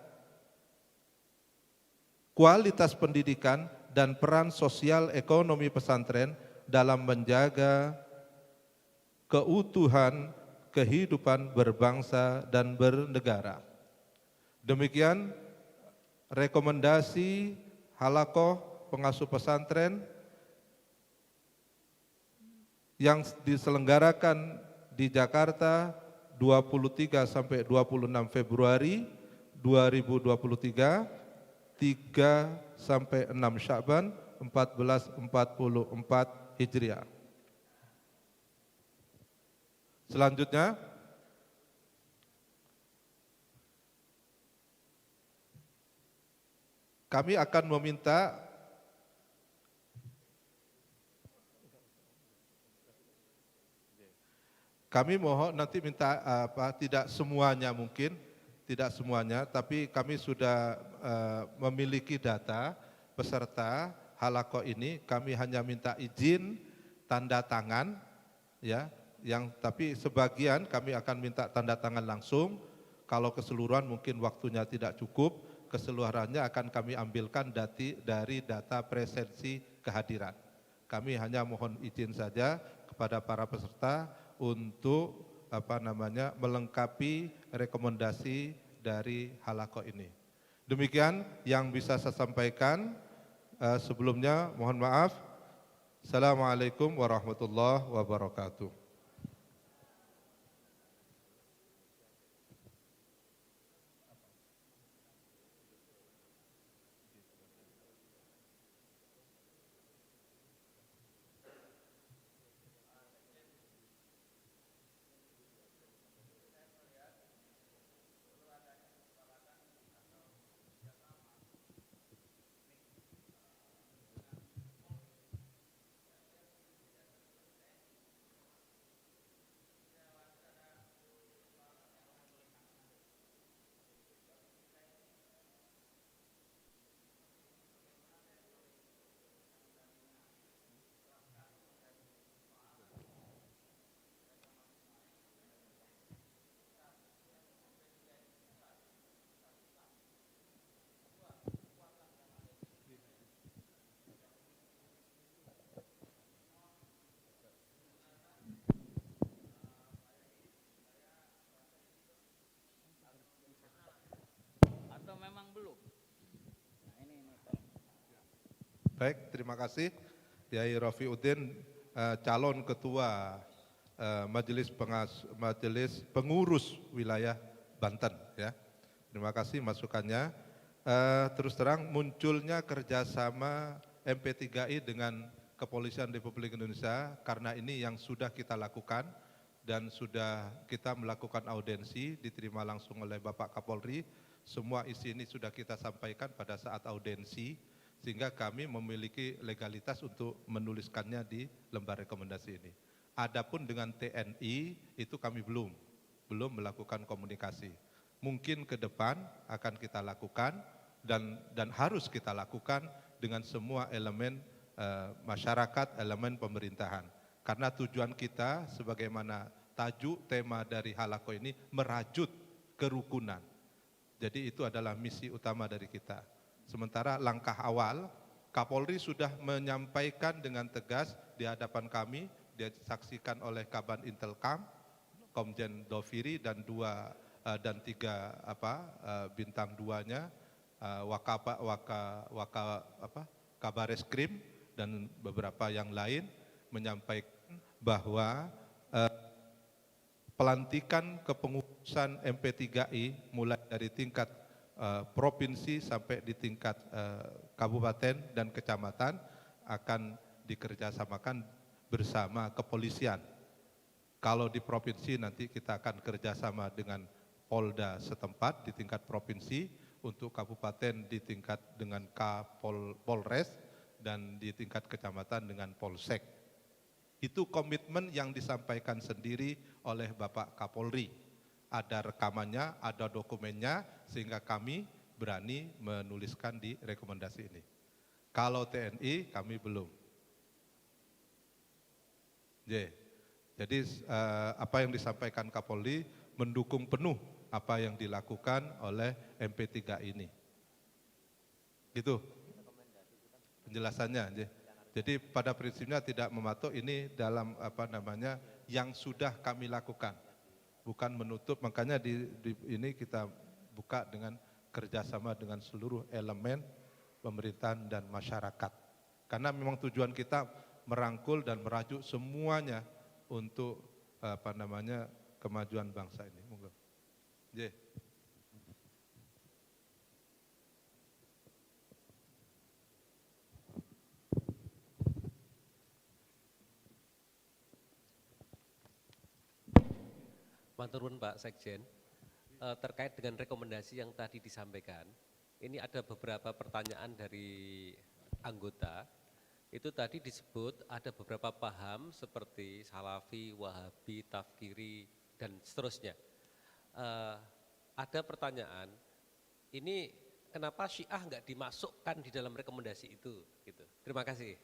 kualitas pendidikan dan peran sosial ekonomi pesantren dalam menjaga keutuhan kehidupan berbangsa dan bernegara. Demikian rekomendasi Halakoh Pengasuh Pesantren yang diselenggarakan di Jakarta 23 sampai 26 Februari 2023, 3 sampai 6 Sya'ban 1444 Hijriah. Selanjutnya, kami akan meminta mohon nanti minta tidak semuanya mungkin, tidak semuanya, tapi kami sudah memiliki data peserta Halakoh ini. Kami hanya minta izin tanda tangan, ya, tapi sebagian kami akan minta tanda tangan langsung. Kalau keseluruhan mungkin waktunya tidak cukup, keseluruhannya akan kami ambilkan dari data presensi kehadiran. Kami hanya mohon izin saja kepada para peserta untuk melengkapi rekomendasi dari Halakoh ini. Demikian yang bisa saya sampaikan. Sebelumnya mohon maaf. Assalamualaikum warahmatullahi wabarakatuh. Baik, terima kasih Yai Rafiuddin, calon ketua Majelis Pengurus Wilayah Banten ya. Terima kasih masukannya. Terus terang munculnya kerjasama MP3I dengan Kepolisian Republik Indonesia karena ini yang sudah kita lakukan dan sudah kita melakukan audensi, diterima langsung oleh Bapak Kapolri. Semua isi ini sudah kita sampaikan pada saat audensi, sehingga kami memiliki legalitas untuk menuliskannya di lembar rekomendasi ini. Adapun dengan TNI itu kami belum melakukan komunikasi. Mungkin ke depan akan kita lakukan dan harus kita lakukan dengan semua elemen masyarakat, elemen pemerintahan. Karena tujuan kita sebagaimana tajuk tema dari Halako ini merajut kerukunan. Jadi itu adalah misi utama dari kita. Sementara langkah awal, Kapolri sudah menyampaikan dengan tegas di hadapan kami, disaksikan oleh Kaban Intelkam, Komjen Doviri dan tiga bintang 2-nya, Kabareskrim dan beberapa yang lain menyampaikan bahwa pelantikan kepengurusan MP3I mulai dari tingkat provinsi sampai di tingkat kabupaten dan kecamatan akan dikerjasamakan bersama kepolisian. Kalau di provinsi nanti kita akan kerjasama dengan Polda setempat di tingkat provinsi, untuk kabupaten di tingkat dengan Polres, dan di tingkat kecamatan dengan Polsek. Itu komitmen yang disampaikan sendiri oleh Bapak Kapolri. Ada rekamannya, ada dokumennya, sehingga kami berani menuliskan di rekomendasi ini. Kalau TNI kami belum. Jadi apa yang disampaikan Kapolri mendukung penuh apa yang dilakukan oleh MP3 ini. Gitu penjelasannya. Jadi pada prinsipnya tidak mematok, ini dalam yang sudah kami lakukan, bukan menutup. Makanya di ini kita buka dengan kerjasama dengan seluruh elemen pemerintahan dan masyarakat. Karena memang tujuan kita merangkul dan merajuk semuanya untuk kemajuan bangsa ini. Monggo.
Matur nuwun Pak Sekjen, terkait dengan rekomendasi yang tadi disampaikan, ini ada beberapa pertanyaan dari anggota. Itu tadi disebut ada beberapa paham seperti Salafi, Wahabi, Tafkiri, dan seterusnya. Ada pertanyaan, ini kenapa Syiah nggak dimasukkan di dalam rekomendasi itu? Gitu. Terima kasih.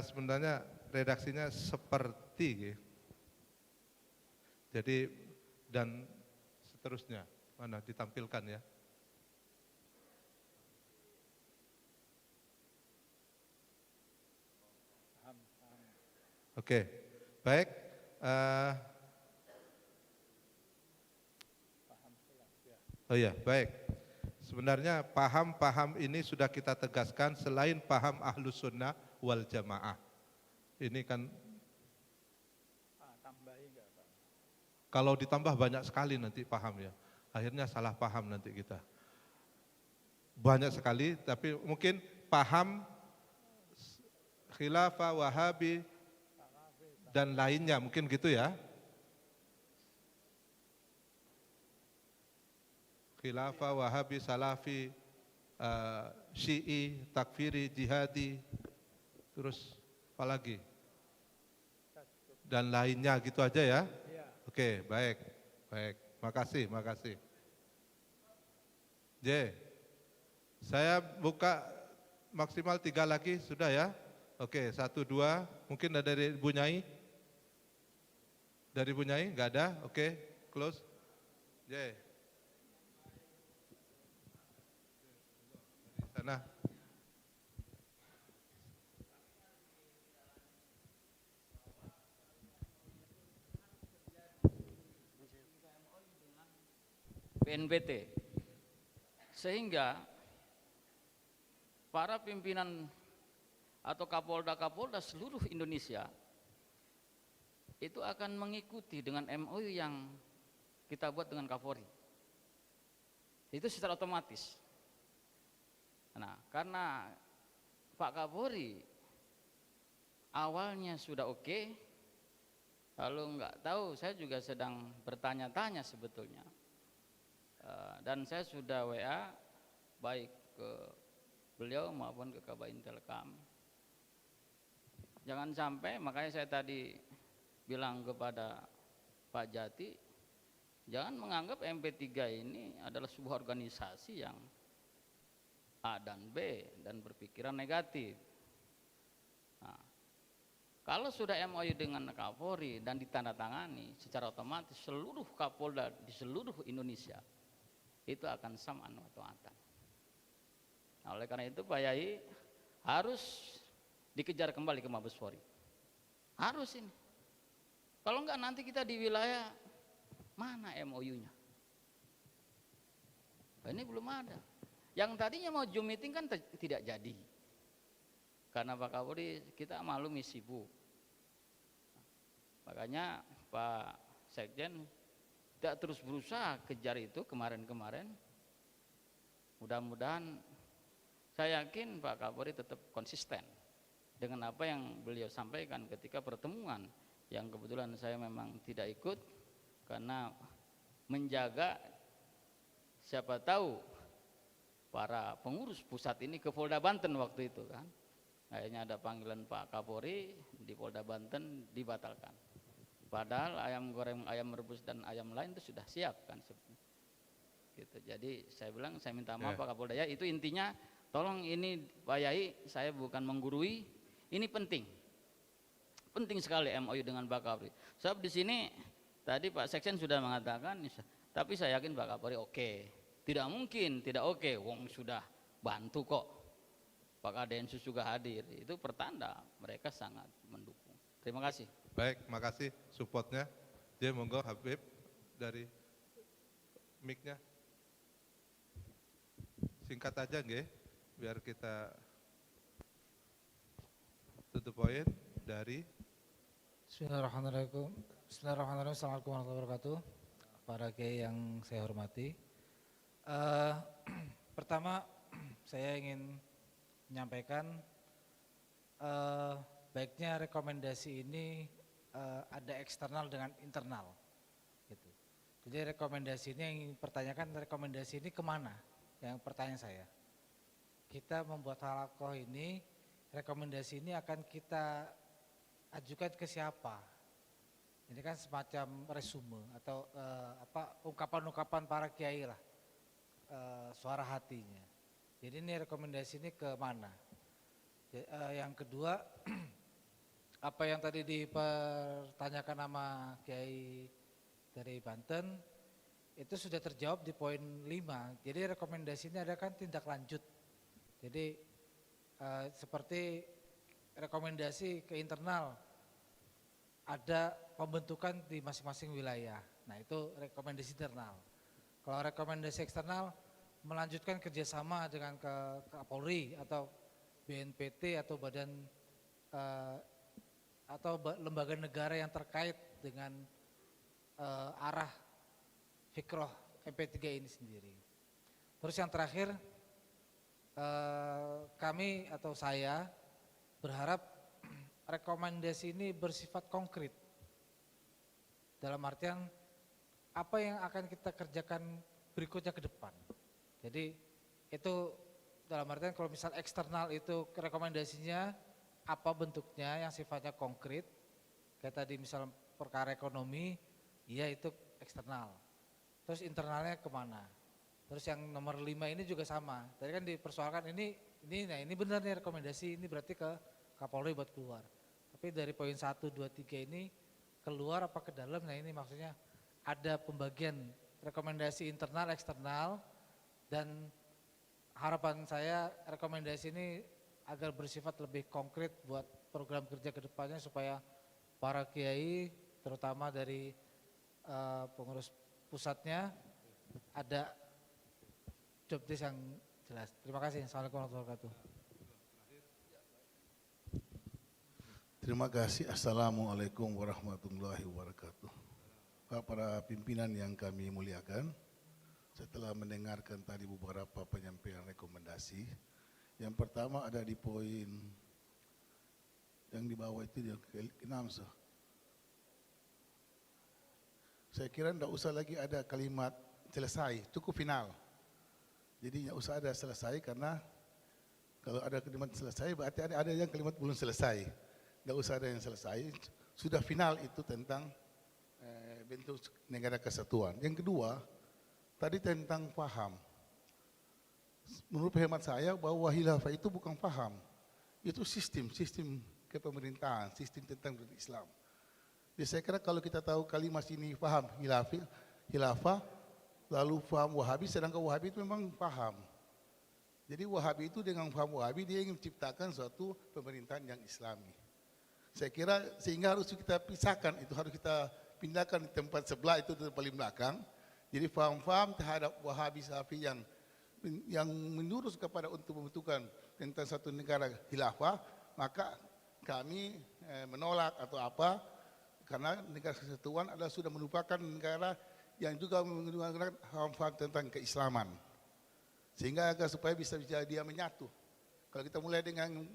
Sebenarnya redaksinya seperti, jadi dan seterusnya, mana ditampilkan ya. Oke, baik. Oh iya, baik. Sebenarnya paham-paham ini sudah kita tegaskan selain paham Ahlus Sunnah wal Jamaah. Ini kan kalau ditambah banyak sekali nanti paham ya. Akhirnya salah paham nanti kita. Banyak sekali, tapi mungkin paham Khilafah, Wahabi, dan lainnya, mungkin gitu ya. Khilafah, Wahabi, Salafi, Syi'i, Takfiri, Jihadi, terus apa lagi? Dan lainnya gitu aja ya. Oke, baik. Makasih. Saya buka maksimal 3 lagi, sudah ya? Oke, 1, 2, mungkin ada dari Bu Nyai? Dari Bu Nyai, enggak ada? Oke, close. Di sana.
BNPT. sehingga para pimpinan atau kapolda-kapolda seluruh Indonesia itu akan mengikuti dengan MOU yang kita buat dengan Kapolri. Itu secara otomatis. Nah, karena Pak Kapolri awalnya sudah oke, lalu nggak tahu, saya juga sedang bertanya-tanya sebetulnya. Dan saya sudah WA baik ke beliau maupun ke Kabak Intelkam. Jangan sampai, makanya saya tadi bilang kepada Pak Jati, jangan menganggap MP3 ini adalah sebuah organisasi yang A dan B dan berpikiran negatif. Nah, kalau sudah MOU dengan Kapolri dan ditandatangani, secara otomatis seluruh Kapolda di seluruh Indonesia itu akan sam'an wa ta'atan. Nah, oleh karena itu Pak Yai harus dikejar kembali ke Mabes Polri. Harus ini. Kalau enggak nanti kita di wilayah mana MOU-nya? Ini belum ada. Yang tadinya mau Zoom meeting kan tidak jadi. Karena Pak Kapolri kita maklum sibuk. Makanya Pak Sekjen tidak terus berusaha kejar itu kemarin-kemarin. Mudah-mudahan, saya yakin Pak Kapolri tetap konsisten dengan apa yang beliau sampaikan ketika pertemuan yang kebetulan saya memang tidak ikut karena menjaga siapa tahu para pengurus pusat ini ke Polda Banten waktu itu kan. Akhirnya ada panggilan Pak Kapolri di Polda Banten dibatalkan. Padahal ayam goreng, ayam rebus dan ayam lain itu sudah siap kan. Gitu. Jadi saya bilang, saya minta maaf Pak Kapolda ya, itu intinya tolong ini Pak Yai, saya bukan menggurui, ini penting. Penting sekali MOU dengan Pak Kapolri. Sebab di sini tadi Pak Sekjen sudah mengatakan, tapi saya yakin Pak Kapolri oke. Tidak mungkin tidak oke, wong sudah bantu kok. Pak Kadensus juga hadir, itu pertanda mereka sangat mendukung. Terima kasih.
Baik, makasih supportnya. Dia monggo Habib dari mic-nya. Singkat aja nggih, biar kita tutup poin dari.
Bismillahirrahmanirrahim. Bismillahirrahmanirrahim. Assalamualaikum warahmatullahi wabarakatuh. Para kiai yang saya hormati. Pertama, saya ingin menyampaikan baiknya rekomendasi ini ada eksternal dengan internal. Gitu. Jadi rekomendasi ini yang pertanyakan, rekomendasi ini kemana? Yang pertanyaan saya. Kita membuat halakoh ini, rekomendasi ini akan kita ajukan ke siapa? Ini kan semacam resume atau ungkapan-ungkapan para kiai lah, suara hatinya. Jadi ini rekomendasi ini ke mana? Yang kedua, apa yang tadi dipertanyakan sama Kiai dari Banten itu sudah terjawab di poin 5. Jadi rekomendasi ini ada kan tindak lanjut. Jadi seperti rekomendasi ke internal, ada pembentukan di masing-masing wilayah. Nah itu rekomendasi internal. Kalau rekomendasi eksternal, melanjutkan kerjasama dengan Kapolri atau BNPT atau badan atau lembaga negara yang terkait dengan arah fikroh MP3 ini sendiri. Terus yang terakhir, kami atau saya berharap rekomendasi ini bersifat konkret. Dalam artian apa yang akan kita kerjakan berikutnya ke depan. Jadi itu dalam artian kalau misal eksternal itu rekomendasinya apa bentuknya yang sifatnya konkret. Kayak tadi misal perkara ekonomi, iya itu eksternal. Terus internalnya kemana? Terus yang nomor 5 ini juga sama. Tadi kan dipersoalkan ini benar nih rekomendasi, ini berarti ke Kapolri buat keluar. Tapi dari poin 1, 2, 3 ini keluar apa ke dalam, nah ini maksudnya ada pembagian rekomendasi internal, eksternal, dan harapan saya rekomendasi ini agar bersifat lebih konkret buat program kerja ke depannya supaya para kiai, terutama dari pengurus pusatnya, ada job desk yang jelas. Terima kasih. Assalamualaikum warahmatullahi wabarakatuh.
Terima kasih. Assalamualaikum warahmatullahi wabarakatuh. Pak, para pimpinan yang kami muliakan, setelah mendengarkan tadi beberapa penyampaian rekomendasi, yang pertama ada di poin yang di bawah itu yang ke-6. Saya kira tidak usah lagi ada kalimat selesai, cukup final. Jadi tidak usah ada selesai, karena kalau ada kalimat selesai berarti ada yang kalimat belum selesai. Tidak usah ada yang selesai, sudah final itu tentang bentuk negara kesatuan. Yang kedua, tadi tentang paham. Menurut hemat saya bahwa khilafah itu bukan paham, itu sistem kepemerintahan, sistem tentang Islam. Jadi saya kira kalau kita tahu kalimat ini paham khilafah, lalu paham Wahabi, sedangkan Wahabi itu memang paham. Jadi Wahabi itu dengan paham Wahabi dia ingin menciptakan suatu pemerintahan yang Islami. Saya kira sehingga harus kita pisahkan, itu harus kita pindahkan di tempat sebelah itu di paling belakang. Jadi faham-faham terhadap Wahabi Salafi yang menurut kepada untuk membentukkan tentang satu negara khilafah, maka kami menolak atau apa, karena negara kesatuan adalah sudah merupakan negara yang juga menggunakan faham-faham tentang keislaman, sehingga agar supaya bisa dia menyatu. Kalau kita mulai dengan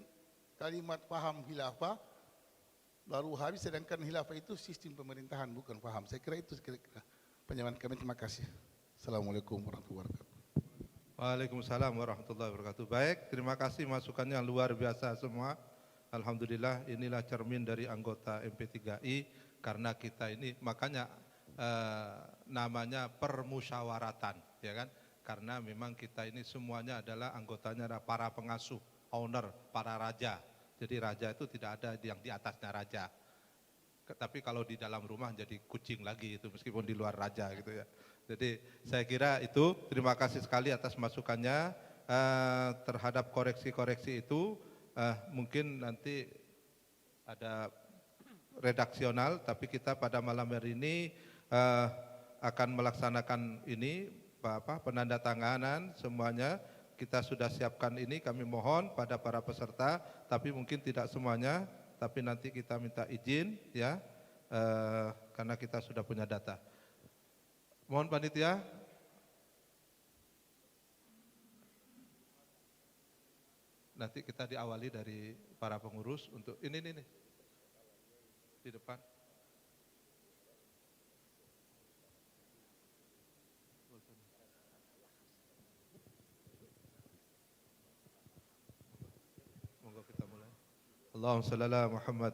kalimat paham khilafah, lalu Wahabi, sedangkan khilafah itu sistem pemerintahan bukan paham. Saya kira itu kira-kira penyampaian kami. Terima kasih. Assalamualaikum warahmatullahi wabarakatuh.
Waalaikumsalam warahmatullahi wabarakatuh. Baik, terima kasih masukannya luar biasa semua. Alhamdulillah, inilah cermin dari anggota MP3I, karena kita ini makanya namanya permusyawaratan, ya kan? Karena memang kita ini semuanya adalah anggotanya adalah para pengasuh, owner, para raja. Jadi raja itu tidak ada yang di atasnya raja. Tapi kalau di dalam rumah jadi kucing lagi itu, meskipun di luar raja gitu ya. Jadi saya kira itu, terima kasih sekali atas masukannya terhadap koreksi-koreksi itu. Mungkin nanti ada redaksional, tapi kita pada malam hari ini akan melaksanakan ini penandatanganan semuanya. Kita sudah siapkan ini, kami mohon pada para peserta, tapi mungkin tidak semuanya, tapi nanti kita minta izin ya, karena kita sudah punya data. Mohon panitia. Nanti kita diawali dari para pengurus untuk ini di depan. Monggo kita mulai. Allahumma shalli ala Muhammad.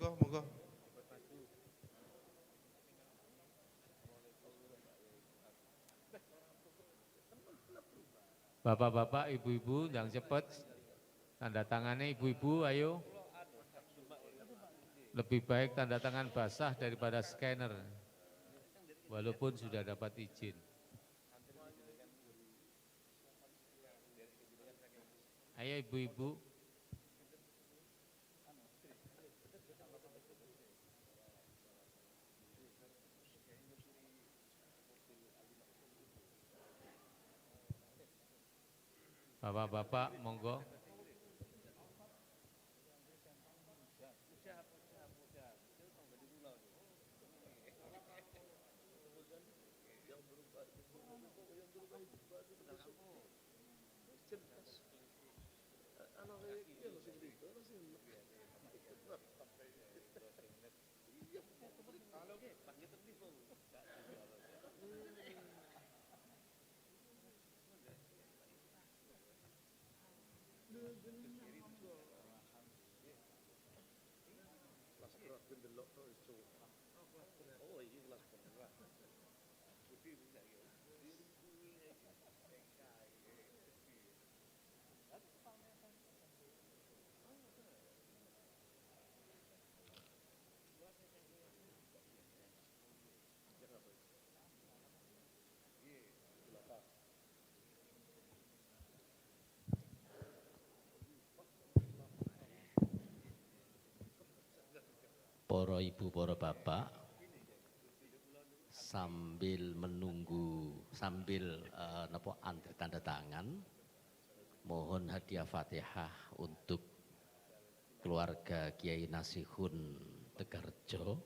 Monggo, monggo.
Bapak-bapak, ibu-ibu yang cepat tanda tangannya ibu-ibu, ayo. Lebih baik tanda tangan basah daripada scanner, walaupun sudah dapat izin. Ayo ibu-ibu. Bapak-bapak, monggo.
Para ibu, para bapak, sambil menunggu, sambil antri tanda tangan, mohon hadiah Fatihah untuk keluarga Kiai Nasihun Tegarjo,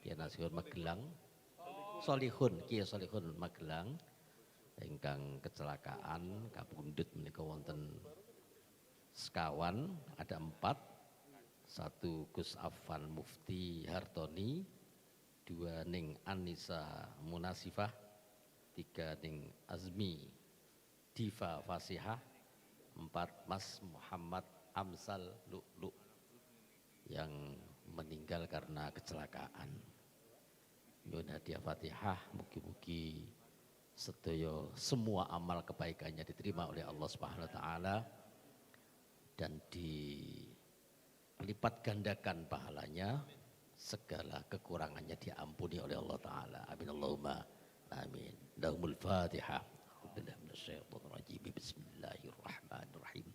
Kiai Nasihun Magelang, Kiai Solihun Magelang, ingkang kecelakaan kapundhut menika wonten sekawan, ada 4. 1 Gus Affan Mufti Hartoni, 2 ning Anissa Munasifah, 3 ning Azmi Diva Fasihah, 4 Mas Muhammad Amsal Lu'lu yang meninggal karena kecelakaan. Nyuwun hadiah Fatihah, mugi-mugi sedaya semua amal kebaikannya diterima oleh Allah Subhanahu wa taala dan dilipat gandakan pahalanya, segala kekurangannya diampuni oleh Allah taala. Amin Allahumma amin. Lahumul Fatihah. Bismillahirrahmanirrahim.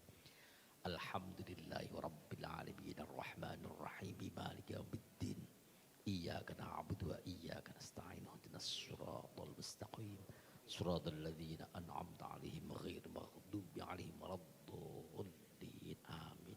Alhamdulillahi rabbil alamin arrahmanir rahim maliki yaumiddin. Iyyaka na'budu wa iyyaka nasta'in. Ihdinas siratal mustaqim. Siratal ladzina an'amta 'alaihim ghairil maghdubi 'alaihim waladdallin. Amin.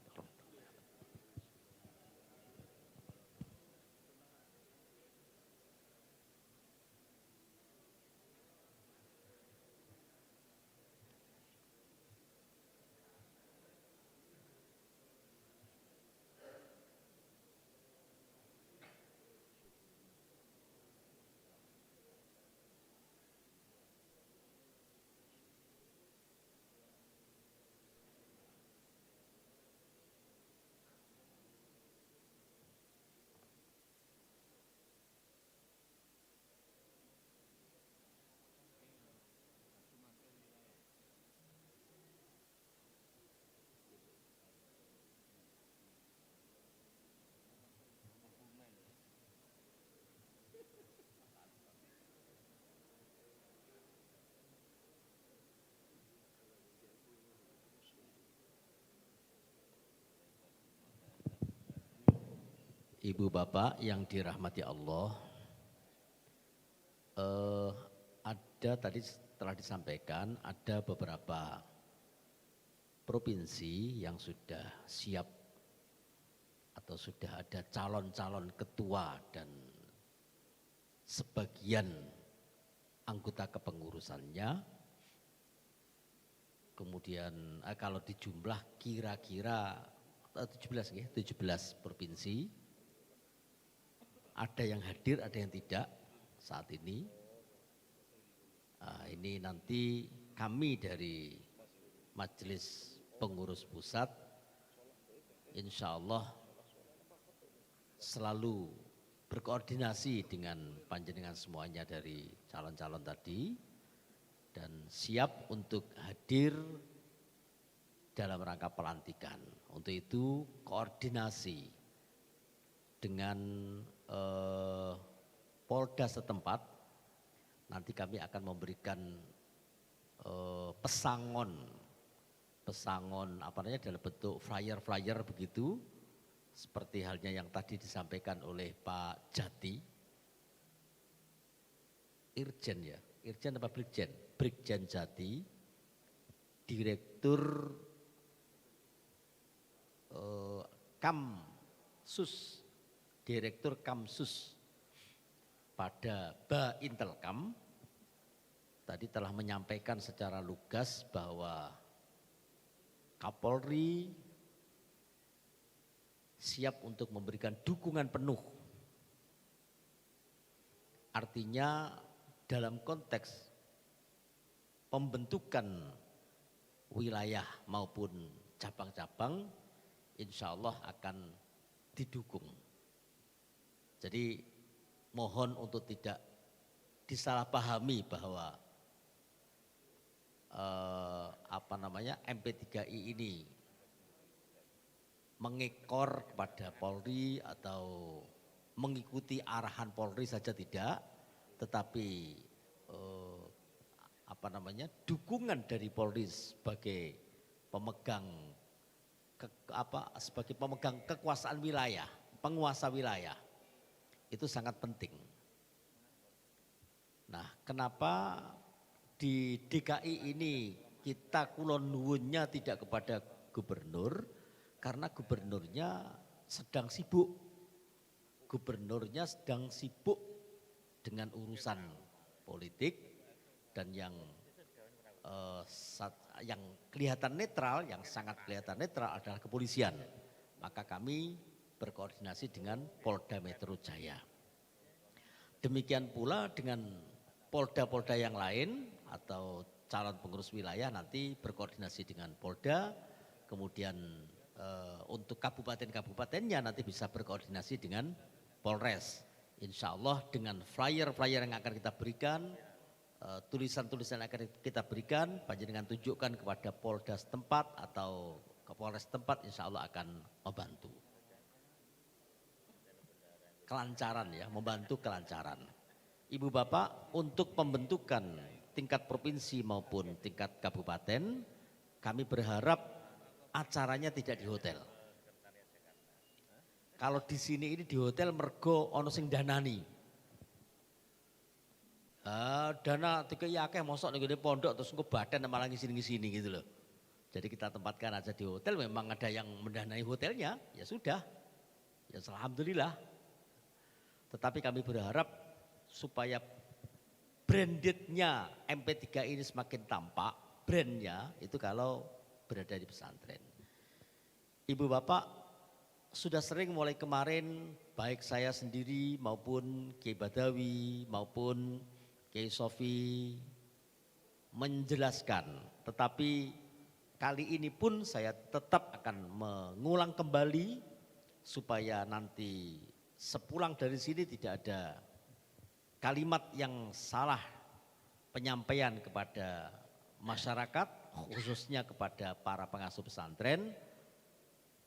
Ibu bapak yang dirahmati Allah, ada tadi telah disampaikan ada beberapa provinsi yang sudah siap atau sudah ada calon-calon ketua dan sebagian anggota kepengurusannya. Kemudian kalau dijumlah kira-kira 17 provinsi, ada yang hadir, ada yang tidak saat ini. Ini nanti kami dari Majelis Pengurus Pusat insya Allah selalu berkoordinasi dengan panjenengan semuanya dari calon-calon tadi dan siap untuk hadir dalam rangka pelantikan. Untuk itu koordinasi dengan Polda setempat. Nanti kami akan memberikan pesangon apa namanya dalam bentuk flyer begitu, seperti halnya yang tadi disampaikan oleh Pak Jati, Irjen apa Brigjen Jati, Direktur Kamsus pada Intelkam tadi telah menyampaikan secara lugas bahwa Kapolri siap untuk memberikan dukungan penuh. Artinya dalam konteks pembentukan wilayah maupun cabang-cabang insya Allah akan didukung. Jadi mohon untuk tidak disalahpahami bahwa MP3I ini mengekor kepada Polri atau mengikuti arahan Polri saja tidak, tetapi dukungan dari Polri sebagai pemegang kekuasaan wilayah, penguasa wilayah itu sangat penting. Nah, kenapa di DKI ini kita kulon nuwunnya tidak kepada gubernur? Karena gubernurnya sedang sibuk. Gubernurnya sedang sibuk dengan urusan politik dan yang kelihatan netral, yang sangat kelihatan netral adalah kepolisian. Maka kami berkoordinasi dengan Polda Metro Jaya. Demikian pula dengan Polda-Polda yang lain atau calon pengurus wilayah nanti berkoordinasi dengan Polda, kemudian untuk kabupaten-kabupatennya nanti bisa berkoordinasi dengan Polres. Insya Allah dengan flyer-flyer yang akan kita berikan, tulisan-tulisan yang akan kita berikan, panjenengan tunjukkan kepada Polda setempat atau ke Polres setempat, insya Allah akan membantu. Kelancaran ya, membantu kelancaran. Ibu bapak, untuk pembentukan tingkat provinsi maupun tingkat kabupaten, kami berharap acaranya tidak di hotel. Kalau di sini ini di hotel mergo ono sing danani. Dana tiga akeh mosok ning pondok terus engko badan malah ngisini-ngisini gitu loh. Jadi kita tempatkan aja di hotel, memang ada yang mendanai hotelnya, ya sudah. Ya alhamdulillah. Tetapi kami berharap supaya brandednya MP3 ini semakin tampak, brandnya itu kalau berada di pesantren. Ibu bapak sudah sering mulai kemarin baik saya sendiri maupun Kiai Badawi maupun Kiai Sofi menjelaskan, tetapi kali ini pun saya tetap akan mengulang kembali supaya nanti sepulang dari sini tidak ada kalimat yang salah penyampaian kepada masyarakat, khususnya kepada para pengasuh pesantren,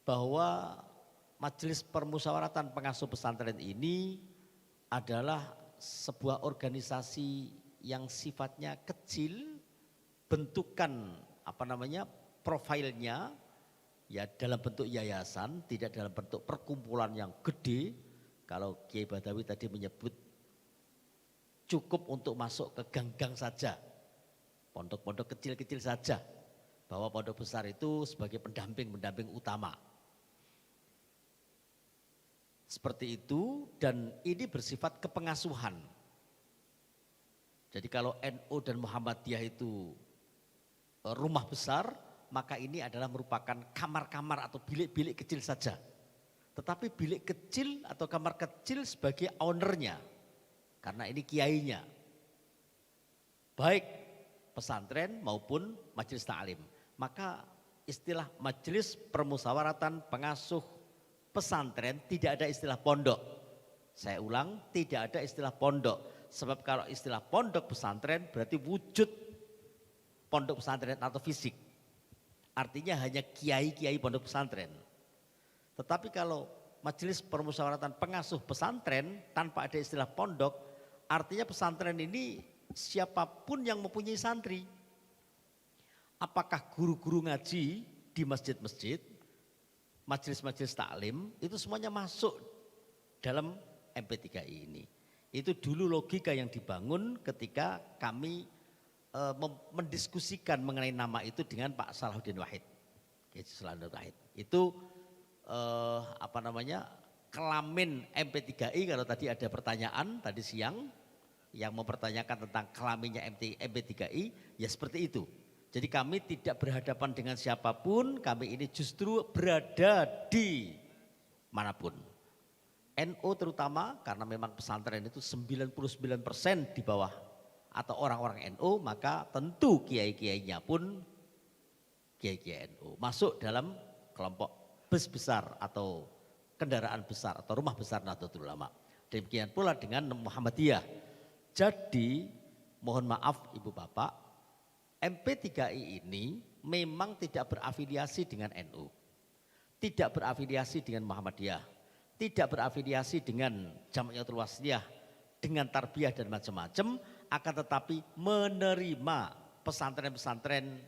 bahwa Majelis Permusyawaratan Pengasuh Pesantren ini adalah sebuah organisasi yang sifatnya kecil, bentukan profilnya ya dalam bentuk yayasan, tidak dalam bentuk perkumpulan yang gede, Kalau Kiai Badawi tadi menyebut cukup untuk masuk ke gang-gang saja, pondok-pondok kecil-kecil saja, bahwa pondok besar itu sebagai pendamping utama. Seperti itu, dan ini bersifat kepengasuhan. Jadi kalau NU dan Muhammadiyah itu rumah besar, maka ini adalah merupakan kamar-kamar atau bilik-bilik kecil saja. Tetapi bilik kecil atau kamar kecil sebagai ownernya, karena ini kiainya. Baik pesantren maupun majelis ta'lim. Maka istilah majelis permusyawaratan pengasuh pesantren tidak ada istilah pondok. Saya ulang, tidak ada istilah pondok. Sebab kalau istilah pondok pesantren berarti wujud pondok pesantren atau fisik. Artinya hanya kiai-kiai pondok pesantren. Tetapi kalau majelis permusyawaratan pengasuh pesantren tanpa ada istilah pondok, artinya pesantren ini siapapun yang mempunyai santri. Apakah guru-guru ngaji di masjid-masjid, majelis-majelis taklim, itu semuanya masuk dalam MP3I ini. Itu dulu logika yang dibangun ketika kami mendiskusikan mengenai nama itu dengan Pak Salahuddin Wahid. Itu kelamin MP3I, kalau tadi ada pertanyaan tadi siang yang mempertanyakan tentang kelaminnya MP3I, ya seperti itu. Jadi kami tidak berhadapan dengan siapapun, kami ini justru berada di manapun. NU terutama karena memang pesantren itu 99% di bawah atau orang-orang NU, maka tentu kiai-kiainya pun kiai-kiai NU masuk dalam kelompok bus besar atau kendaraan besar atau rumah besar Nahdlatul Ulama. Demikian pula dengan Muhammadiyah. Jadi mohon maaf Ibu Bapak, MP3I ini memang tidak berafiliasi dengan NU, tidak berafiliasi dengan Muhammadiyah, tidak berafiliasi dengan Jamiatul Wasliyah, dengan tarbiyah dan macam-macam, akan tetapi menerima pesantren-pesantren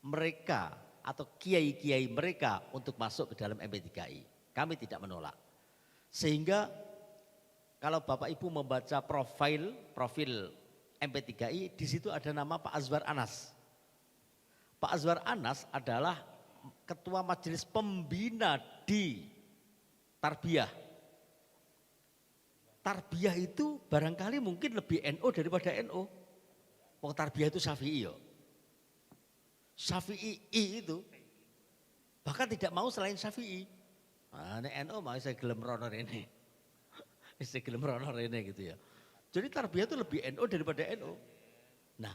mereka atau kiai-kiai mereka untuk masuk ke dalam MP3I. Kami tidak menolak. Sehingga kalau Bapak Ibu membaca profil MP3I, di situ ada nama Pak Azwar Anas. Pak Azwar Anas adalah ketua majelis pembina di tarbiyah. Tarbiyah itu barangkali mungkin lebih NU daripada NU. Wong tarbiyah itu Syafi'i yo. Syafi'i itu bahkan tidak mau selain Syafi'i. Nah, NU mau saya gelem rono rene. Saya gelem rono rene gitu ya. Jadi tarbiyah itu lebih NU daripada NU. Nah,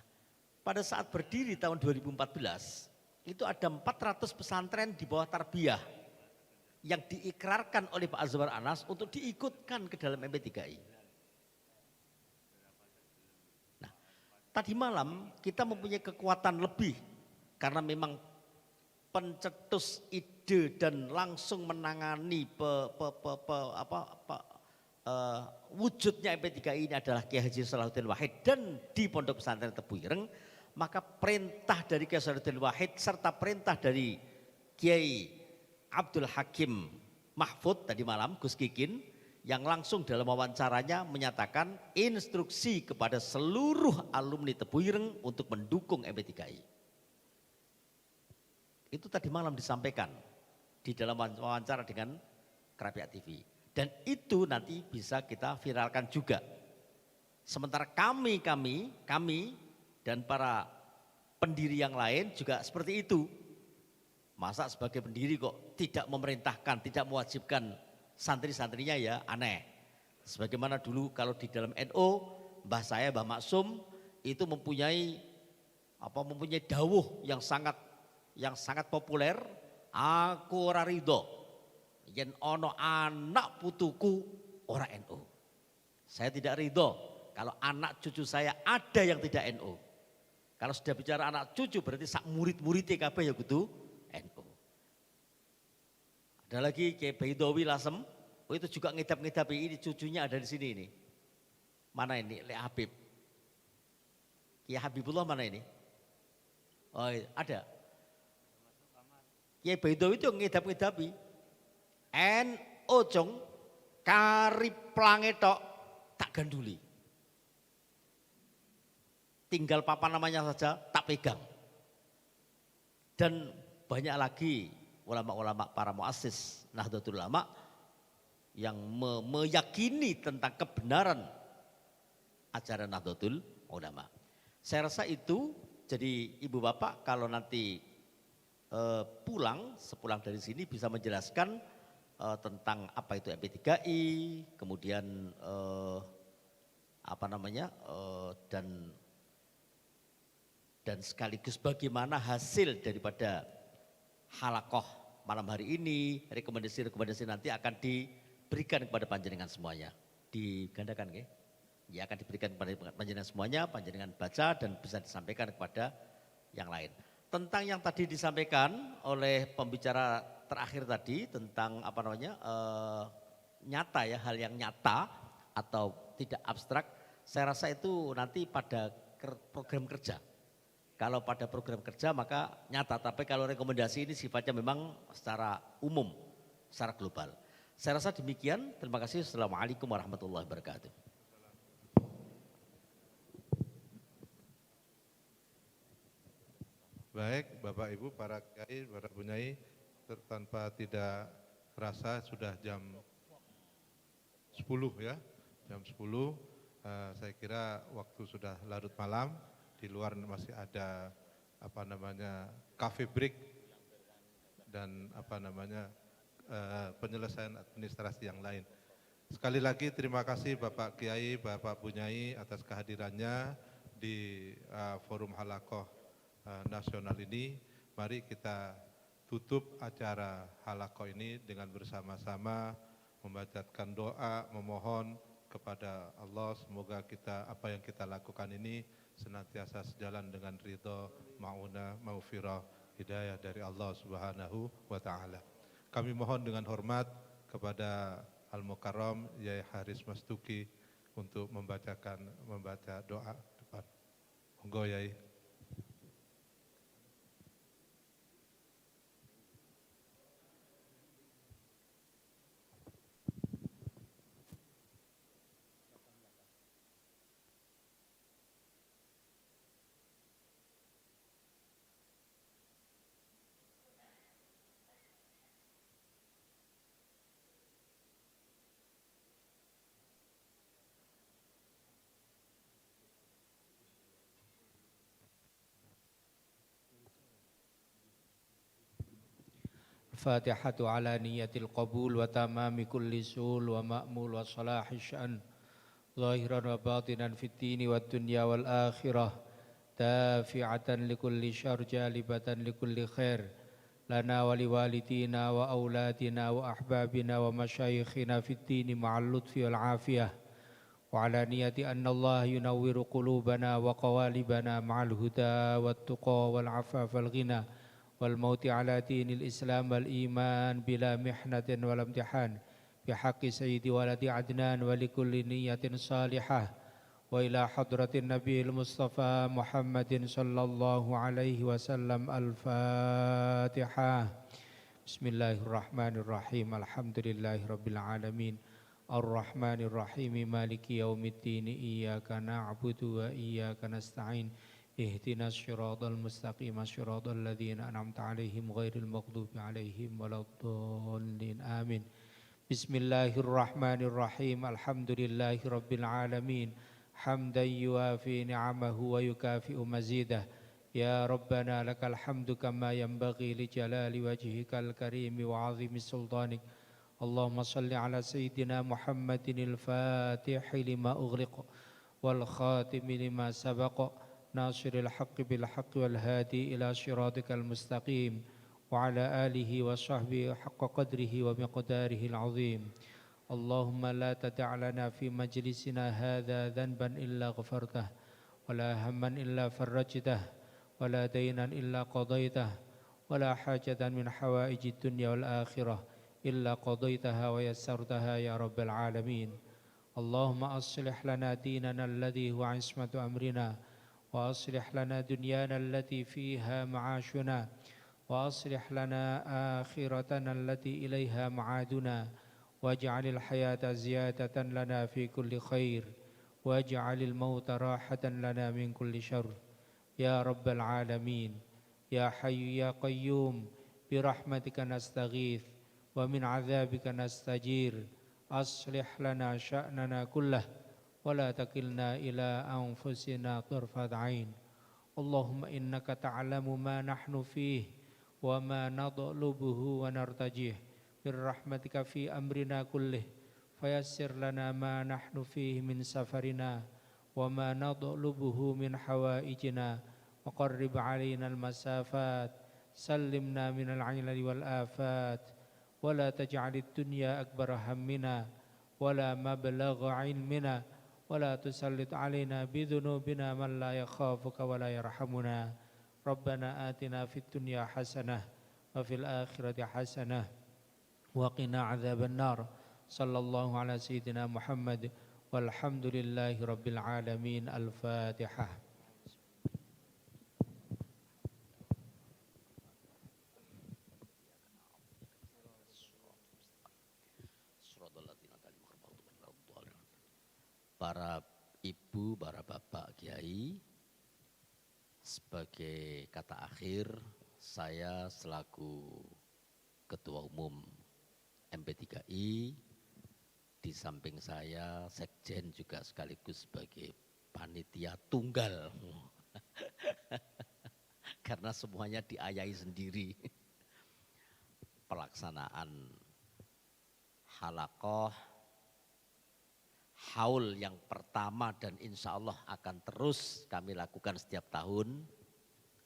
pada saat berdiri tahun 2014 itu ada 400 pesantren di bawah tarbiyah yang diikrarkan oleh Pak Azwar Anas untuk diikutkan ke dalam MP3I. Nah, tadi malam kita mempunyai kekuatan lebih karena memang pencetus ide dan langsung menangani wujudnya MP3I ini adalah Kiai Haji Salahuddin Wahid dan di Pondok Pesantren Tebu Ireng, maka perintah dari Kiai Salahuddin Wahid serta perintah dari Kiai Abdul Hakim Mahfud tadi malam, Gus Kikin, yang langsung dalam wawancaranya menyatakan instruksi kepada seluruh alumni Tebu Ireng untuk mendukung MP3I. Itu tadi malam disampaikan di dalam wawancara dengan Krapia TV. Dan itu nanti bisa kita viralkan juga. Sementara kami dan para pendiri yang lain juga seperti itu. Masa sebagai pendiri kok tidak memerintahkan, tidak mewajibkan santri-santrinya, ya aneh. Sebagaimana dulu kalau di dalam NU, mbah saya, Mbah Maksum itu mempunyai dawuh yang sangat populer, aku ora ridho yen ono anak putuku ora NU. Saya tidak ridho kalau anak cucu saya ada yang tidak NU. Kalau sudah bicara anak cucu berarti sak murid-muridnya kabeh ya kudu NU. Ada lagi Kiai Baidowi Lasem, itu juga ngidap-ngidap, ini cucunya ada di sini ini. Mana ini? Le Habib. Kiai Habibullah mana ini? Oh ada. Kiai Baidowi itu ngidap-ngidapi. NU Cung, kari plange tok tak ganduli. Tinggal papan namanya saja tak pegang. Dan banyak lagi ulama-ulama para muassis Nahdlatul Ulama yang meyakini tentang kebenaran ajaran Nahdlatul Ulama. Saya rasa itu, jadi ibu bapak kalau nanti sepulang dari sini bisa menjelaskan tentang apa itu MP3I, kemudian dan sekaligus bagaimana hasil daripada halakoh malam hari ini, rekomendasi-rekomendasi nanti akan diberikan kepada panjenengan semuanya. Digandakan ya? Ya akan diberikan kepada panjenengan semuanya, panjenengan baca dan bisa disampaikan kepada yang lain. Tentang yang tadi disampaikan oleh pembicara terakhir tadi tentang nyata ya, hal yang nyata atau tidak abstrak, saya rasa itu nanti pada program kerja. Kalau pada program kerja maka nyata, tapi kalau rekomendasi ini sifatnya memang secara umum, secara global. Saya rasa demikian, terima kasih. Assalamualaikum warahmatullahi wabarakatuh.
Baik, Bapak Ibu, para kiai, para bunyai, tanpa tidak terasa sudah jam 10 ya, jam 10. Saya kira waktu sudah larut malam. Di luar masih ada cafe break dan penyelesaian administrasi yang lain. Sekali lagi terima kasih Bapak Kiai, Bapak Bunyai atas kehadirannya di forum halakoh nasional ini. Mari kita tutup acara halakoh ini dengan bersama-sama membacakan doa, memohon kepada Allah semoga apa yang kita lakukan ini senantiasa sejalan dengan ridho, ma'unah, maufirah, hidayah dari Allah Subhanahu wa Ta'ala. Kami mohon dengan hormat kepada Al-Mukarram Yai Haris Mastuki untuk membaca doa depan. Monggo Yai.
الفاتحة على نية القبول وتمام كل سول ومأمول وصلاح الشأن ظاهرا وباطنا في الدين والدنيا والآخرة دافعة لكل شر جالبة لكل خير لنا ولوالدينا وأولادنا وأحبابنا ومشايخنا في الدين مع اللطف والعافية وعلى نية أن الله ينور قلوبنا وقوالبنا مع الهدى والتقى والعفاف والغنى والموت على دين الإسلام والإيمان بلا محنة ولا امتحان بحق سيد ولد عدنان ولكل نية صالحة وإلى حضرة النبي المصطفى محمد صلى الله عليه وسلم الفاتحة. بسم الله الرحمن الرحيم الحمد لله رب العالمين الرحمن الرحيم مالك يوم الدين إياك نعبد وإياك نستعين اهدنا الصراط المستقيم صراط الذين أنعمت عليهم غير المغضوب عليهم ولا الضالين آمين. بسم الله الرحمن الرحيم الحمد لله رب العالمين حمدا يوافي نعمه ويكافئ مزيده يا ربنا لك الحمد كما ينبغي لجلال وجهك الكريم وعظيم سلطانك اللهم صل على سيدنا محمد الفاتح لما أغلق والخاتم لما سبق ناصر الحق بالحق والهادي إلى صراطك المستقيم وعلى آله وصحبه حق قدره ومقداره العظيم. اللهم لا تدع لنا في مجلسنا هذا ذنبا إلا غفرته ولا هما إلا فرجته ولا دينا إلا قضيته ولا حاجة من حوائج الدنيا والآخرة إلا قضيتها ويسرتها يا رب العالمين. اللهم أصلح لنا ديننا الذي هو عصمة أمرنا وأصلح لنا دنيانا التي فيها معاشنا وأصلح لنا آخرتنا التي إليها معادنا واجعل الحياة زيادة لنا في كل خير واجعل الموت راحة لنا من كل شر يا رب العالمين يا حي يا قيوم برحمتك نستغيث ومن عذابك نستجير أصلح لنا شأننا كله ولا تكلنا إلى أنفسنا طرفة عين اللهم إنك تعلم ما نحن فيه وما نطلبه ونرتجيه برحمتك في أمرنا كله فيسر لنا ما نحن فيه من سفرنا وما نطلبه من حوائجنا وقرب علينا المسافات سلمنا من العلل والآفات ولا تجعل الدنيا أكبر همنا ولا مبلغ علمنا ولا تسلط علينا بذنوبنا من لا يخافك ولا يرحمنا ربنا آتنا في الدنيا حسنة وفي الآخرة حسنة وقنا عذاب النار صلى الله على سيدنا محمد والحمد لله رب العالمين الفاتحة
Para ibu, para bapak kiai, sebagai kata akhir saya selaku Ketua Umum MP3I, di samping saya Sekjen juga sekaligus sebagai panitia tunggal karena semuanya diayai sendiri pelaksanaan halaqah haul yang pertama dan insya Allah akan terus kami lakukan setiap tahun.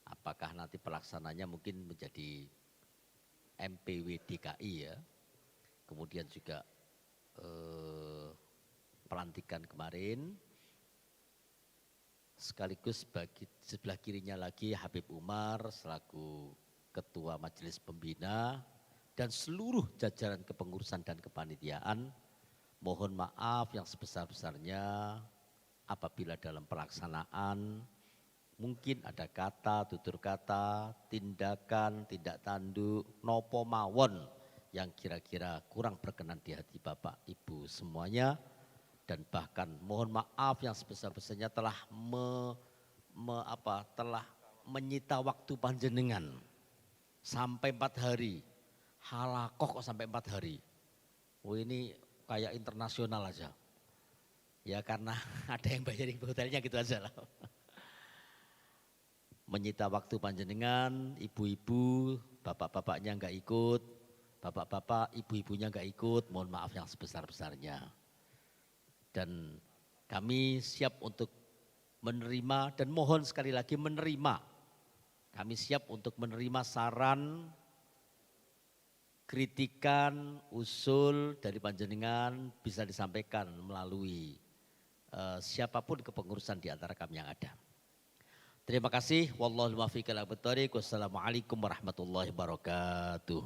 Apakah nanti pelaksananya mungkin menjadi MPW DKI ya. Kemudian juga pelantikan kemarin. Sekaligus bagi sebelah kirinya lagi Habib Umar selaku Ketua Majelis Pembina dan seluruh jajaran kepengurusan dan kepanitiaan. Mohon maaf yang sebesar-besarnya apabila dalam pelaksanaan mungkin ada kata, tutur kata, tindakan, tindak tanduk, nopo mawon yang kira-kira kurang berkenan di hati Bapak Ibu semuanya. Dan bahkan mohon maaf yang sebesar-besarnya telah telah menyita waktu panjenengan sampai 4 hari. Halaqah kok sampai 4 hari. Oh ini kayak internasional aja. Ya karena ada yang bayarin hotelnya gitu aja lah. Menyita waktu panjenengan, ibu-ibu, bapak-bapaknya enggak ikut, bapak-bapak, ibu-ibunya enggak ikut, mohon maaf yang sebesar-besarnya. Dan kami siap untuk menerima dan mohon sekali lagi menerima. Kami siap untuk menerima saran, kritikan, usul dari panjenengan bisa disampaikan melalui siapapun kepengurusan di antara kami yang ada. Terima kasih. Wallahul muwaffiq ila aqwamit thoriq. Wassalamualaikum warahmatullahi wabarakatuh.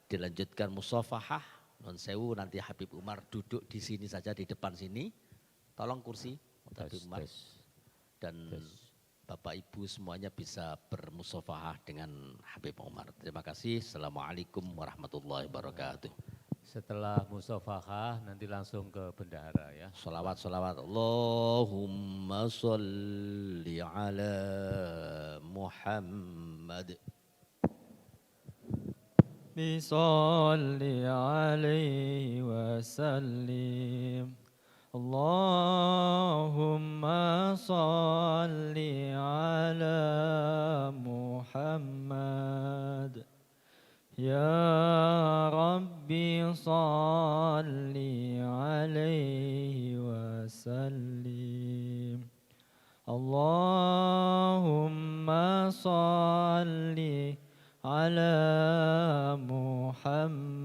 Dilanjutkan musafahah. Non sewu nanti Habib Umar duduk di sini saja di depan sini. Tolong kursi Habib Umar. Dan Bapak Ibu semuanya bisa bermusafahah dengan Habib Umar. Terima kasih. Assalamualaikum warahmatullahi wabarakatuh.
Setelah musafahah nanti langsung ke bendahara ya.
Salawat. Allahumma sholli ala Muhammad.
Bisalli alaihi wasallim. Allahumma salli ala Muhammad. Ya Rabbi salli alaihi wasallim. Allahumma salli ala Muhammad.